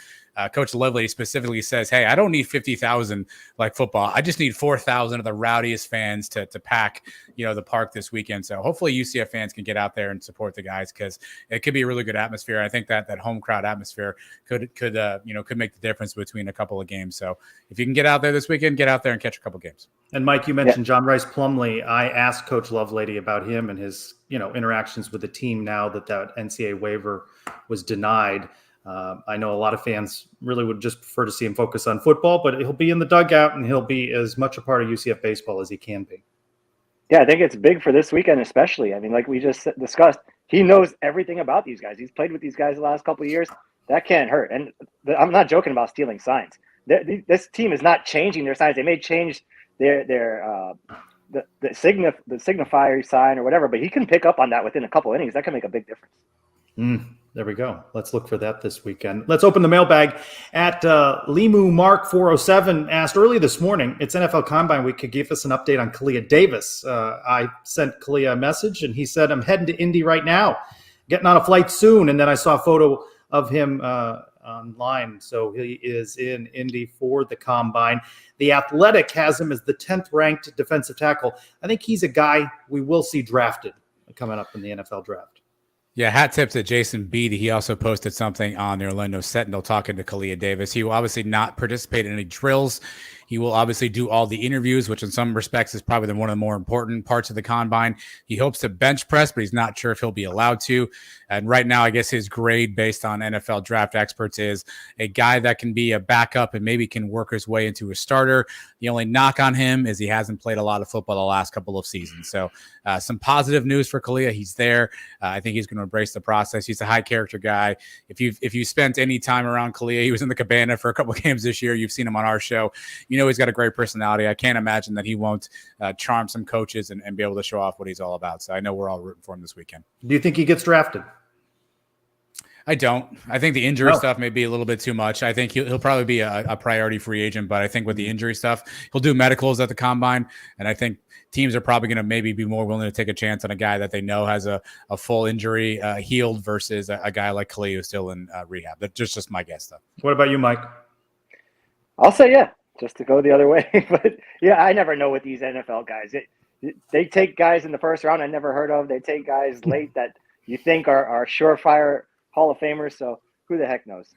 Coach Lovely specifically says, hey, I don't need 50,000 like football. I just need 4,000 of the rowdiest fans to pack, the park this weekend. So hopefully UCF fans can get out there and support the guys, because it could be a really good atmosphere. I think that home crowd atmosphere could make the difference between a couple of games. So if you can get out there this weekend, get out there and catch a couple games. And Mike, you mentioned John Rice Plumlee. I asked Coach Lovelady about him and his, interactions with the team now that NCAA waiver was denied. I know a lot of fans really would just prefer to see him focus on football, but he'll be in the dugout and he'll be as much a part of UCF baseball as he can be. Yeah, I think it's big for this weekend especially. I mean, like we just discussed, he knows everything about these guys. He's played with these guys the last couple of years. That can't hurt. And I'm not joking about stealing signs. This team is not changing their signs. They may change the signifier sign or whatever, but he can pick up on that within a couple innings. That can make a big difference. There we go. Let's look for that this weekend. Let's open the mailbag at Limu Mark 407 asked early this morning, it's NFL Combine Week, could give us an update on Kalia Davis. I sent Kalia a message and he said, I'm heading to Indy right now, getting on a flight soon. And then I saw a photo of him online. So he is in Indy for the Combine. The Athletic has him as the 10th ranked defensive tackle. I think he's a guy we will see drafted coming up in the NFL draft. Yeah, hat tip to Jason Beatty. He also posted something on the Orlando Sentinel talking to Kalia Davis. He will obviously not participate in any drills. He will obviously do all the interviews, which in some respects is probably one of the more important parts of the Combine. He hopes to bench press, but he's not sure if he'll be allowed to. And right now, I guess his grade based on NFL draft experts is a guy that can be a backup and maybe can work his way into a starter. The only knock on him is he hasn't played a lot of football the last couple of seasons. So some positive news for Kalia. He's there. I think he's going to embrace the process. He's a high character guy. If you spent any time around Kalia, he was in the Cabana for a couple of games this year. You've seen him on our show. He's got a great personality. I can't imagine that he won't charm some coaches and be able to show off what he's all about. So I know we're all rooting for him this weekend. Do you think he gets drafted? I don't. I think the injury stuff may be a little bit too much. I think he'll probably be a priority free agent, but I think with the injury stuff, he'll do medicals at the Combine. And I think teams are probably going to maybe be more willing to take a chance on a guy that they know has a full injury healed versus a guy like Kalia who's still in rehab. That's just my guess, though. What about you, Mike? I'll say, yeah, just to go the other way. But, yeah, I never know with these NFL guys. They take guys in the first round I never heard of. They take guys late that you think are surefire Hall of Famers, so who the heck knows?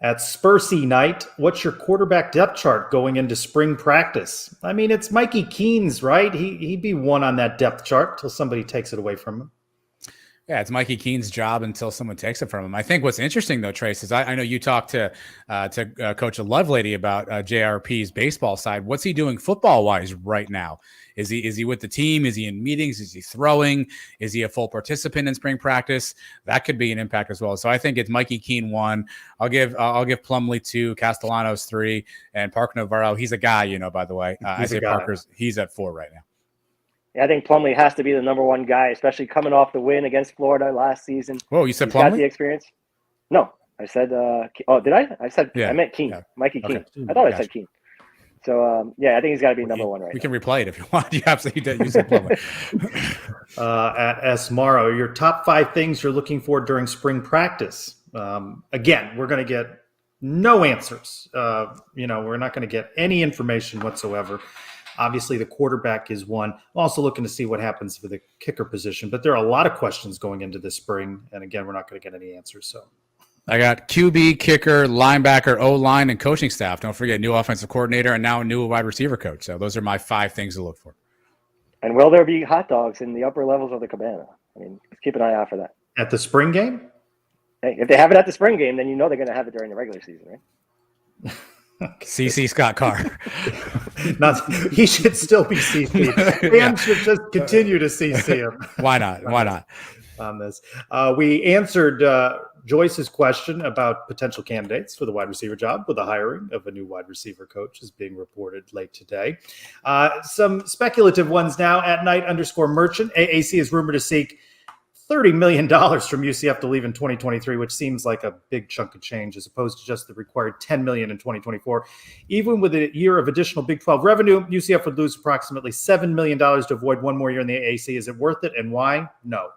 At Spursy Night, what's your quarterback depth chart going into spring practice? I mean, it's Mikey Keene's, right? He'd be one on that depth chart till somebody takes it away from him. Yeah, it's Mikey Keene's job until someone takes it from him. I think what's interesting, though, Trace, is I know you talked to Coach Lovelady about JRP's baseball side. What's he doing football-wise right now? Is he with the team? Is he in meetings? Is he throwing? Is he a full participant in spring practice? That could be an impact as well. So I think it's Mikey Keene 1. I'll give Plumlee 2, Castellanos 3, and Parker Navarro. He's a guy, by the way. He's at 4 right now. Yeah, I think Plumlee has to be the number one guy, especially coming off the win against Florida last season. Whoa, you said He's Plumlee? got the experience. No, I said. Did I? I meant Keene. Yeah. Mikey Keene. Okay. I thought I said Keene. So I think he's got to be number one right now. We can replay it if you want. You absolutely did. You said Plumlee. At S. Morrow, your top 5 things you're looking for during spring practice. Again, we're going to get No answers. We're not going to get any information whatsoever. Obviously, the quarterback is one. I'm also looking to see what happens for the kicker position. But there are a lot of questions going into this spring. And again, we're not going to get any answers. So I got QB, kicker, linebacker, O-line, and coaching staff. Don't forget, new offensive coordinator and now a new wide receiver coach. So those are my 5 things to look for. And will there be hot dogs in the upper levels of the cabana? I mean, let's keep an eye out for that. at the spring game? Hey, if they have it at the spring game, then you know they're going to have it during the regular season, right? CC Scott Carr. He should still be CC. Fans should just continue to CC him. Why not? Why not? On this, we answered Joyce's question about potential candidates for the wide receiver job, with the hiring of a new wide receiver coach is being reported late today. Some speculative ones now. At night_merchant, AAC is rumored to seek $30 million from UCF to leave in 2023, which seems like a big chunk of change as opposed to just the required $10 million in 2024. Even with a year of additional Big 12 revenue, UCF would lose approximately $7 million to avoid one more year in the AAC. Is it worth it, and why? No.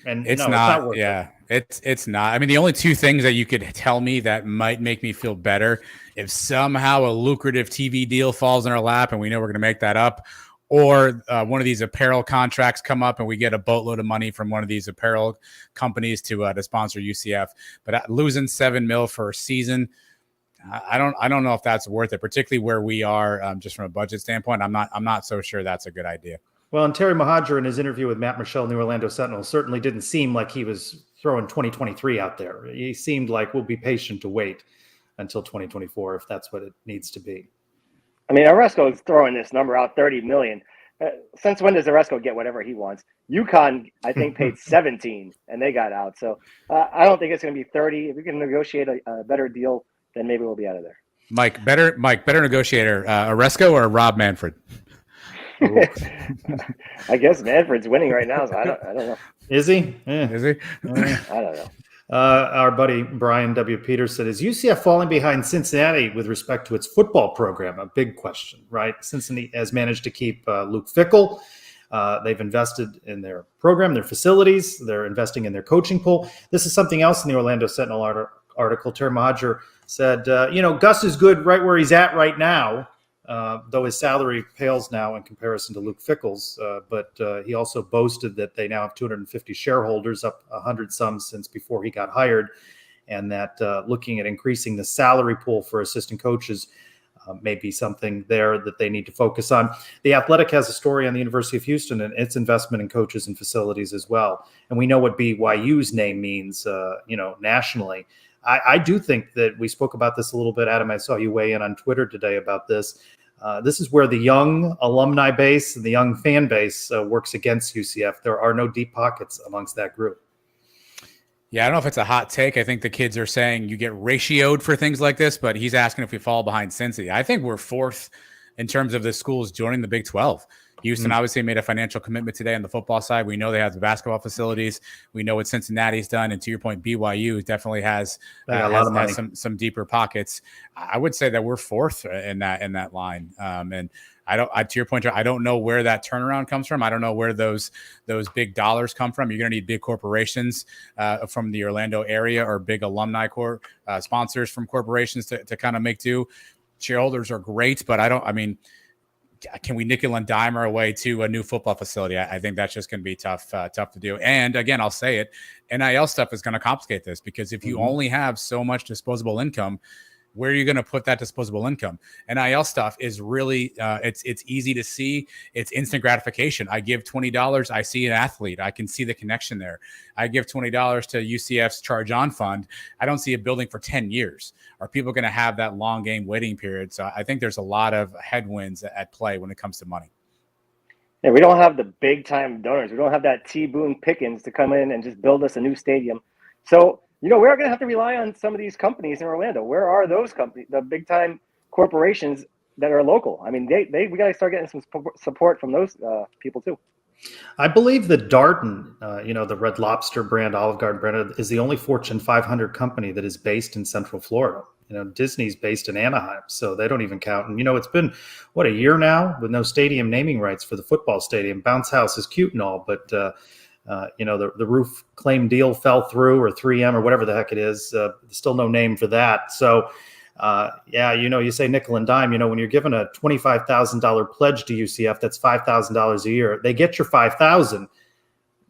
And it's no, not. Worth yeah, it's not. I mean, the only 2 things that you could tell me that might make me feel better, if somehow a lucrative TV deal falls in our lap and we know we're going to make that up, or one of these apparel contracts come up and we get a boatload of money from one of these apparel companies to sponsor UCF. But losing $7 million for a season, I don't know if that's worth it, particularly where we are just from a budget standpoint. I'm not so sure that's a good idea. Well, and Terry Mohajir in his interview with Matt Michelle, New Orlando Sentinel, certainly didn't seem like he was throwing 2023 out there. He seemed like we'll be patient to wait until 2024 if that's what it needs to be. I mean, Oresco is throwing this number out, $30 million. Since when does Oresco get whatever he wants? UConn, I think, paid 17, and they got out. So I don't think it's going to be 30. If we can negotiate a better deal, then maybe we'll be out of there. Mike, better negotiator, Oresco or Rob Manfred? I guess Manfred's winning right now, so I don't know. Is he? Yeah. Is he? I don't know. Our buddy Brian W. Peterson, is UCF falling behind Cincinnati with respect to its football program? A big question, right? Cincinnati has managed to keep Luke Fickell. They've invested in their program, their facilities. They're investing in their coaching pool. This is something else in the Orlando Sentinel article. Terry Mohajir said, Gus is good right where he's at right now, though his salary pales now in comparison to Luke Fickell's. But he also boasted that they now have 250 shareholders, up 100 some since before he got hired, and that looking at increasing the salary pool for assistant coaches may be something there that they need to focus on. The Athletic has a story on the University of Houston and its investment in coaches and facilities as well. And we know what BYU's name means, nationally. I do think that we spoke about this a little bit, Adam. I saw you weigh in on Twitter today about this. This is where the young alumni base and the young fan base works against UCF. There are no deep pockets amongst that group. Yeah, I don't know if it's a hot take. I think the kids are saying you get ratioed for things like this, but he's asking if we fall behind Cincy. I think we're 4th in terms of the schools joining the Big 12. Houston obviously made a financial commitment today on the football side. We know they have the basketball facilities. We know what Cincinnati's done. And to your point, BYU definitely has some deeper pockets. I would say that we're 4th in that line. And to your point, I don't know where that turnaround comes from. I don't know where those big dollars come from. You're going to need big corporations from the Orlando area or big alumni sponsors from corporations to kind of make do. Shareholders are great, but can we nickel and dime our way to a new football facility? I think that's just going to be tough to do. And again, I'll say it, NIL stuff is going to complicate this, because if you only have so much disposable income, where are you going to put that disposable income? NIL stuff is really, it's easy to see. It's instant gratification. I give $20. I see an athlete. I can see the connection there. I give $20 to UCF's Charge On Fund. I don't see a building for 10 years. Are people going to have that long game waiting period? So I think there's a lot of headwinds at play when it comes to money. Yeah, we don't have the big time donors. We don't have that T. Boone Pickens to come in and just build us a new stadium. So, we're going to have to rely on some of these companies in Orlando. Where are those companies, the big time corporations that are local? I mean, we got to start getting some support from those people too. I believe that Darden, the Red Lobster brand, Olive Garden brand, is the only Fortune 500 company that is based in Central Florida. Disney's based in Anaheim, so they don't even count. And, it's been, a year now with no stadium naming rights for the football stadium. Bounce House is cute and all, but The roof claim deal fell through, or 3M or whatever the heck it is. Still no name for that. So, you say nickel and dime. When you're given a $25,000 pledge to UCF, that's $5,000 a year. They get your $5,000.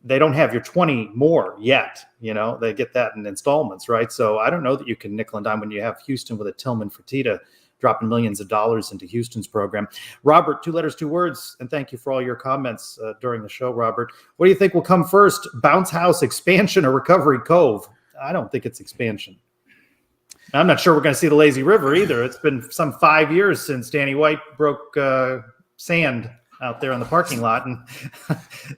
They don't have your 20 more yet. They get that in installments, right? So I don't know that you can nickel and dime when you have Houston with a Tillman Fertitta dropping millions of dollars into Houston's program. Robert, 2 letters, 2 words, and thank you for all your comments during the show, Robert. What do you think will come first, Bounce House expansion or Recovery Cove? I don't think it's expansion. I'm not sure we're going to see the lazy river either. It's been some 5 years since Danny White broke sand out there in the parking lot, and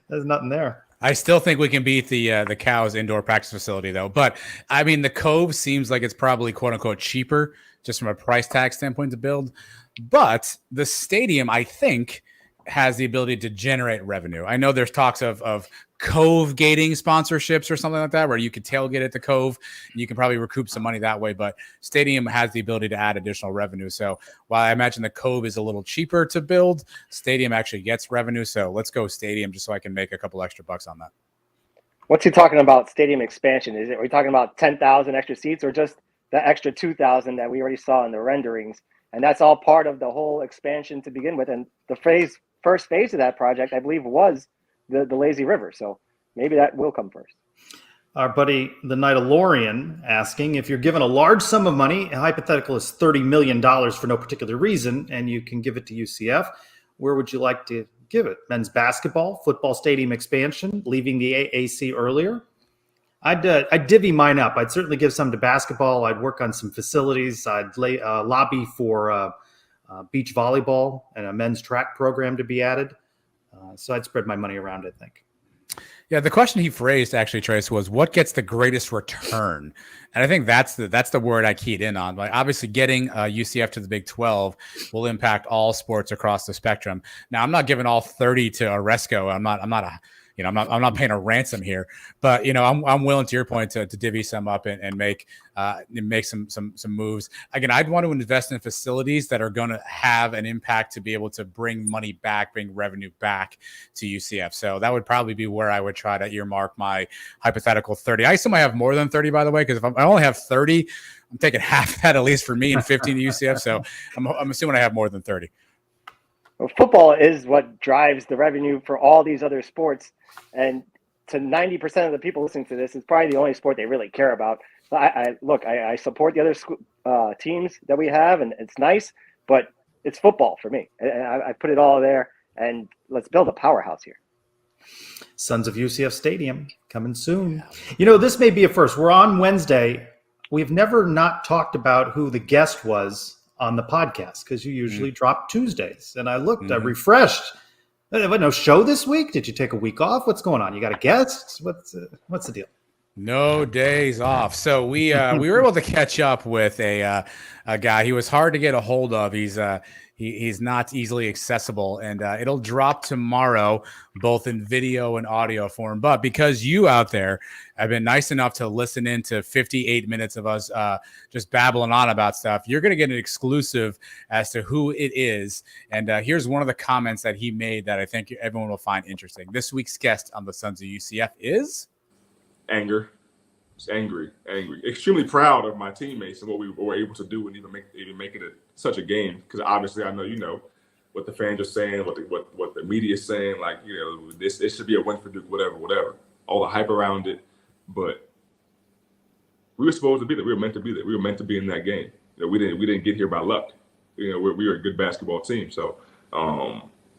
there's nothing there. I still think we can beat the Cows indoor practice facility, though. But, I mean, the Cove seems like it's probably, quote-unquote, cheaper just from a price tag standpoint to build. But the stadium, I think, has the ability to generate revenue. I know there's talks of Cove gating sponsorships or something like that, where you could tailgate at the Cove and you can probably recoup some money that way. But stadium has the ability to add additional revenue. So while I imagine the Cove is a little cheaper to build, stadium actually gets revenue. So let's go stadium just so I can make a couple extra bucks on that. What's he talking about stadium expansion? Are we talking about 10,000 extra seats, or just the extra 2,000 that we already saw in the renderings? And that's all part of the whole expansion to begin with. And the first phase of that project, I believe, was the lazy river. So maybe that will come first. Our buddy, the Nightalorian, asking, if you're given a large sum of money, a hypothetical is $30 million for no particular reason, and you can give it to UCF, where would you like to give it? Men's basketball, football stadium expansion, leaving the AAC earlier? I'd divvy mine up. I'd certainly give some to basketball. I'd work on some facilities. I'd lobby for beach volleyball and a men's track program to be added. So I'd spread my money around, I think. Yeah, the question he phrased, actually, Trace, was what gets the greatest return? And I think that's the word I keyed in on. Like, obviously, getting UCF to the Big 12 will impact all sports across the spectrum. Now, I'm not giving all 30 to Oresco. I'm not paying a ransom here, but I'm willing, to your point, to divvy some up and make some moves. Again, I'd want to invest in facilities that are going to have an impact to be able to bring money back, bring revenue back to UCF. So that would probably be where I would try to earmark my hypothetical 30. I assume I have more than 30, by the way, because if I only have 30, I'm taking half that at least for me and 15 to UCF. So I'm assuming I have more than 30. Well, football is what drives the revenue for all these other sports. And to 90% of the people listening to this, it's probably the only sport they really care about. I support the other teams that we have, and it's nice, but it's football for me. I put it all there, and let's build a powerhouse here. Sons of UCF Stadium coming soon. This may be a first. We're on Wednesday. We've never not talked about who the guest was on the podcast, because you usually drop Tuesdays. And I looked, I refreshed. No show this week? Did you take a week off? What's going on? You got a guest? What's the deal? No days off. So we were able to catch up with a guy. He was hard to get a hold of. He's not easily accessible, and it'll drop tomorrow, both in video and audio form. But because you out there have been nice enough to listen in to 58 minutes of us just babbling on about stuff, you're going to get an exclusive as to who it is. And here's one of the comments that he made that I think everyone will find interesting. This week's guest on the Sons of UCF is anger. Just angry, extremely proud of my teammates and what we were able to do and even make it such a game. Because obviously, I know what the fans are saying, what the media is saying. Like, this it should be a win for Duke, whatever. All the hype around it, but we were supposed to be there. We were meant to be there. We were meant to be in that game. We didn't get here by luck. We were a good basketball team. So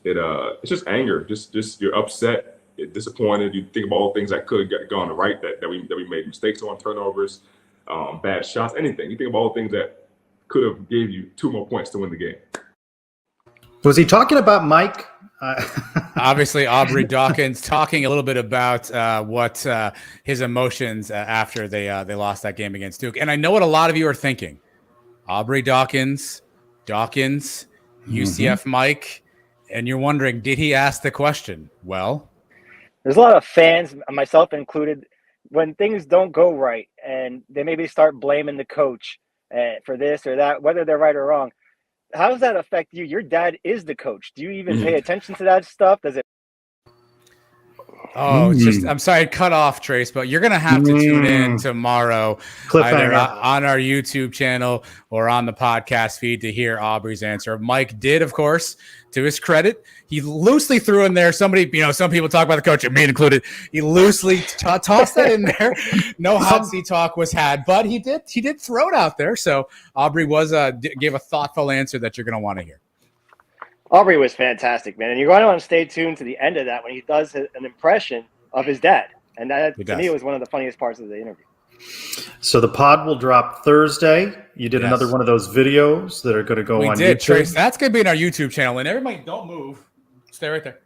it's just anger. Just you're upset. Disappointed. You think about all the things that could have gone right, that we made mistakes on, turnovers, bad shots, anything. You think about all the things that could have gave you 2 more points to win the game. Was he talking about Mike? Obviously, Aubrey Dawkins talking a little bit about what his emotions after they lost that game against Duke. And I know what a lot of you are thinking. Aubrey Dawkins, UCF Mike, and you're wondering, did he ask the question? Well, there's a lot of fans, myself included, when things don't go right and they maybe start blaming the coach for this or that, whether they're right or wrong. How does that affect you? Your dad is the coach. Do you even pay attention to that stuff? Does it? Oh, it's just I'm sorry, cut off, Trace, but you're gonna have to tune in tomorrow, either on our YouTube channel or on the podcast feed to hear Aubrey's answer. Mike did, of course, to his credit, he loosely threw in there. Somebody, some people talk about the coach, me included. He loosely tossed that in there. No hot seat talk was had, but he did throw it out there. So Aubrey gave a thoughtful answer that you're gonna want to hear. Aubrey was fantastic, man. And you're going to want to stay tuned to the end of that when he does an impression of his dad. And that, to me, was one of the funniest parts of the interview. So the pod will drop Thursday. You did another one of those videos that are going to go on YouTube. Trace. That's going to be in our YouTube channel. And everybody, don't move. Stay right there.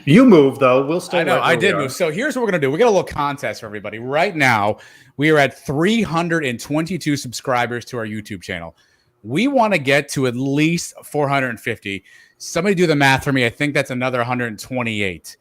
You move, though. We'll stay. I know. I did move. So here's what we're going to do. We got a little contest for everybody. Right now, we are at 322 subscribers to our YouTube channel. We want to get to at least 450. Somebody do the math for me. I think that's another 128.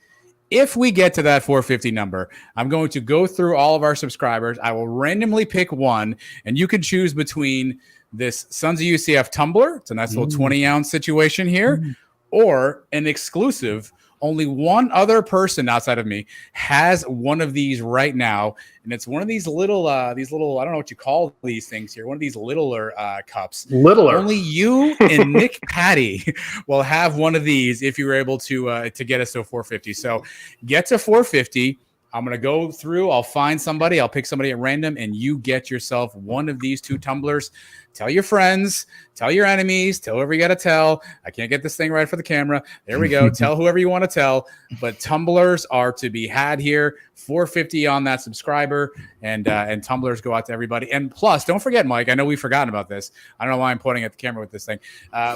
If we get to that 450 number, I'm going to go through all of our subscribers. I will randomly pick one, and you can choose between this Sons of UCF tumbler. It's a nice little 20-ounce situation here, or an exclusive. Only one other person outside of me has one of these right now, and it's one of these little, I don't know what you call these things here, one of these littler cups. Littler. Only you and Nick Patty will have one of these if you were able to get us to 450. So get to 450. I'm going to go through. I'll find somebody. I'll pick somebody at random, and you get yourself one of these 2 tumblers. Tell your friends. Tell your enemies. Tell whoever you got to tell. I can't get this thing right for the camera. There we go. Tell whoever you want to tell. But tumblers are to be had here. 450 on that subscriber, and tumblers go out to everybody. And plus, don't forget, Mike, I know we've forgotten about this. I don't know why I'm pointing at the camera with this thing.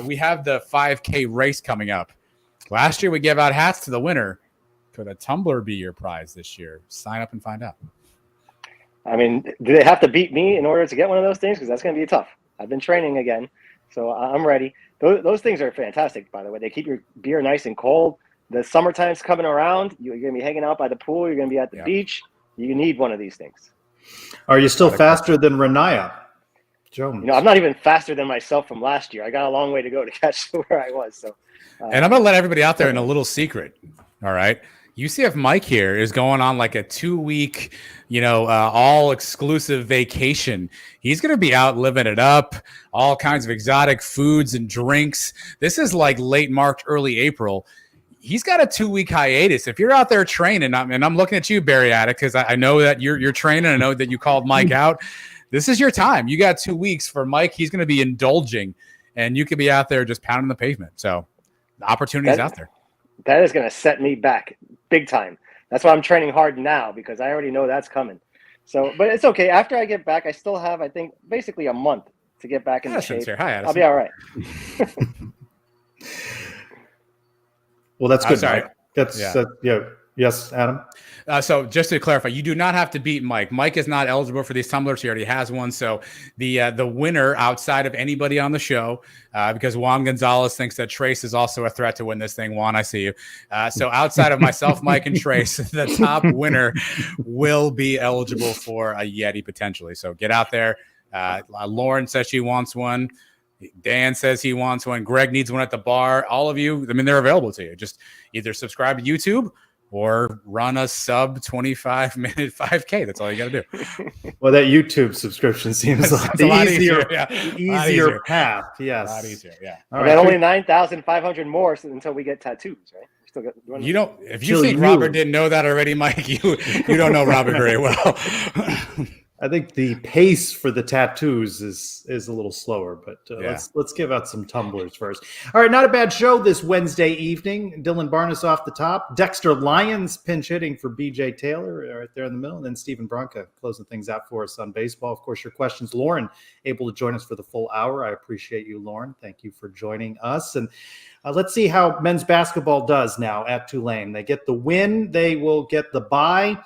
We have the 5K race coming up. Last year, we gave out hats to the winner. Could a tumbler be your prize this year? Sign up and find out. I mean, do they have to beat me in order to get one of those things? Because that's going to be tough. I've been training again, so I'm ready. Those things are fantastic, by the way. They keep your beer nice and cold. The summertime's coming around. You're going to be hanging out by the pool. You're going to be at the beach. You need one of these things. Are you still faster than Renee Jones? I'm not even faster than myself from last year. I got a long way to go to catch where I was. So, and I'm going to let everybody out there in a little secret. All right. UCF Mike here is going on like a 2-week, all exclusive vacation. He's going to be out living it up, all kinds of exotic foods and drinks. This is like late March, early April. He's got a 2-week hiatus. If you're out there training, and I'm looking at you, Barry Attic, because I know that you're training. I know that you called Mike out. This is your time. You got 2 weeks for Mike. He's going to be indulging, and you could be out there just pounding the pavement. So the opportunity's out there. That is going to set me back big time. That's why I'm training hard now, because I already know that's coming. So, but it's okay. After I get back, I still have, I think, basically a month to get back in the shape. Here. Hi, Addison. I'll be all right. Well, that's good. Sorry. Mike. Yes, Adam. So just to clarify, you do not have to beat Mike. Mike is not eligible for these tumblers. He already has one. So the winner outside of anybody on the show, because Juan Gonzalez thinks that Trace is also a threat to win this thing. Juan, I see you. So outside of myself, Mike, and Trace, the top winner will be eligible for a Yeti potentially. So get out there. Lauren says she wants one. Dan says he wants one. Greg needs one at the bar. All of you, they're available to you. Just either subscribe to YouTube or run a sub 25-minute 5K. That's all you got to do. Well, that YouTube subscription seems like the easier path. Yes. A lot easier, yeah. And then only 9,500 more until we get tattoos, right? Still got, if you think Robert didn't know that already, Mike, you don't know Robert very well. I think the pace for the tattoos is a little slower, but let's give out some tumblers first. All right, not a bad show this Wednesday evening. Dylan Barnes off the top. Dexter Lyons pinch hitting for BJ Taylor right there in the middle. And then Stephen Branca closing things out for us on baseball. Of course, your questions. Lauren able to join us for the full hour. I appreciate you, Lauren. Thank you for joining us. And let's see how men's basketball does now at Tulane. They get the win. They will get the bye.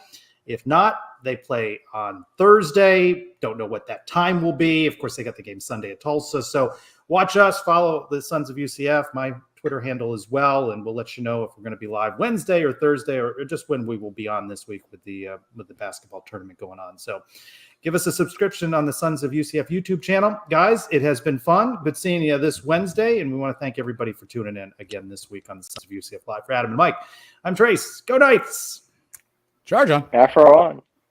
If not, they play on Thursday. Don't know what that time will be. Of course, they got the game Sunday at Tulsa. So watch us, follow the Sons of UCF, my Twitter handle as well, and we'll let you know if we're going to be live Wednesday or Thursday or just when we will be on this week with the basketball tournament going on. So give us a subscription on the Sons of UCF YouTube channel. Guys, it has been fun. Good seeing you this Wednesday, and we want to thank everybody for tuning in again this week on the Sons of UCF Live. For Adam and Mike, I'm Trace. Go Knights! Charge on. Afro on.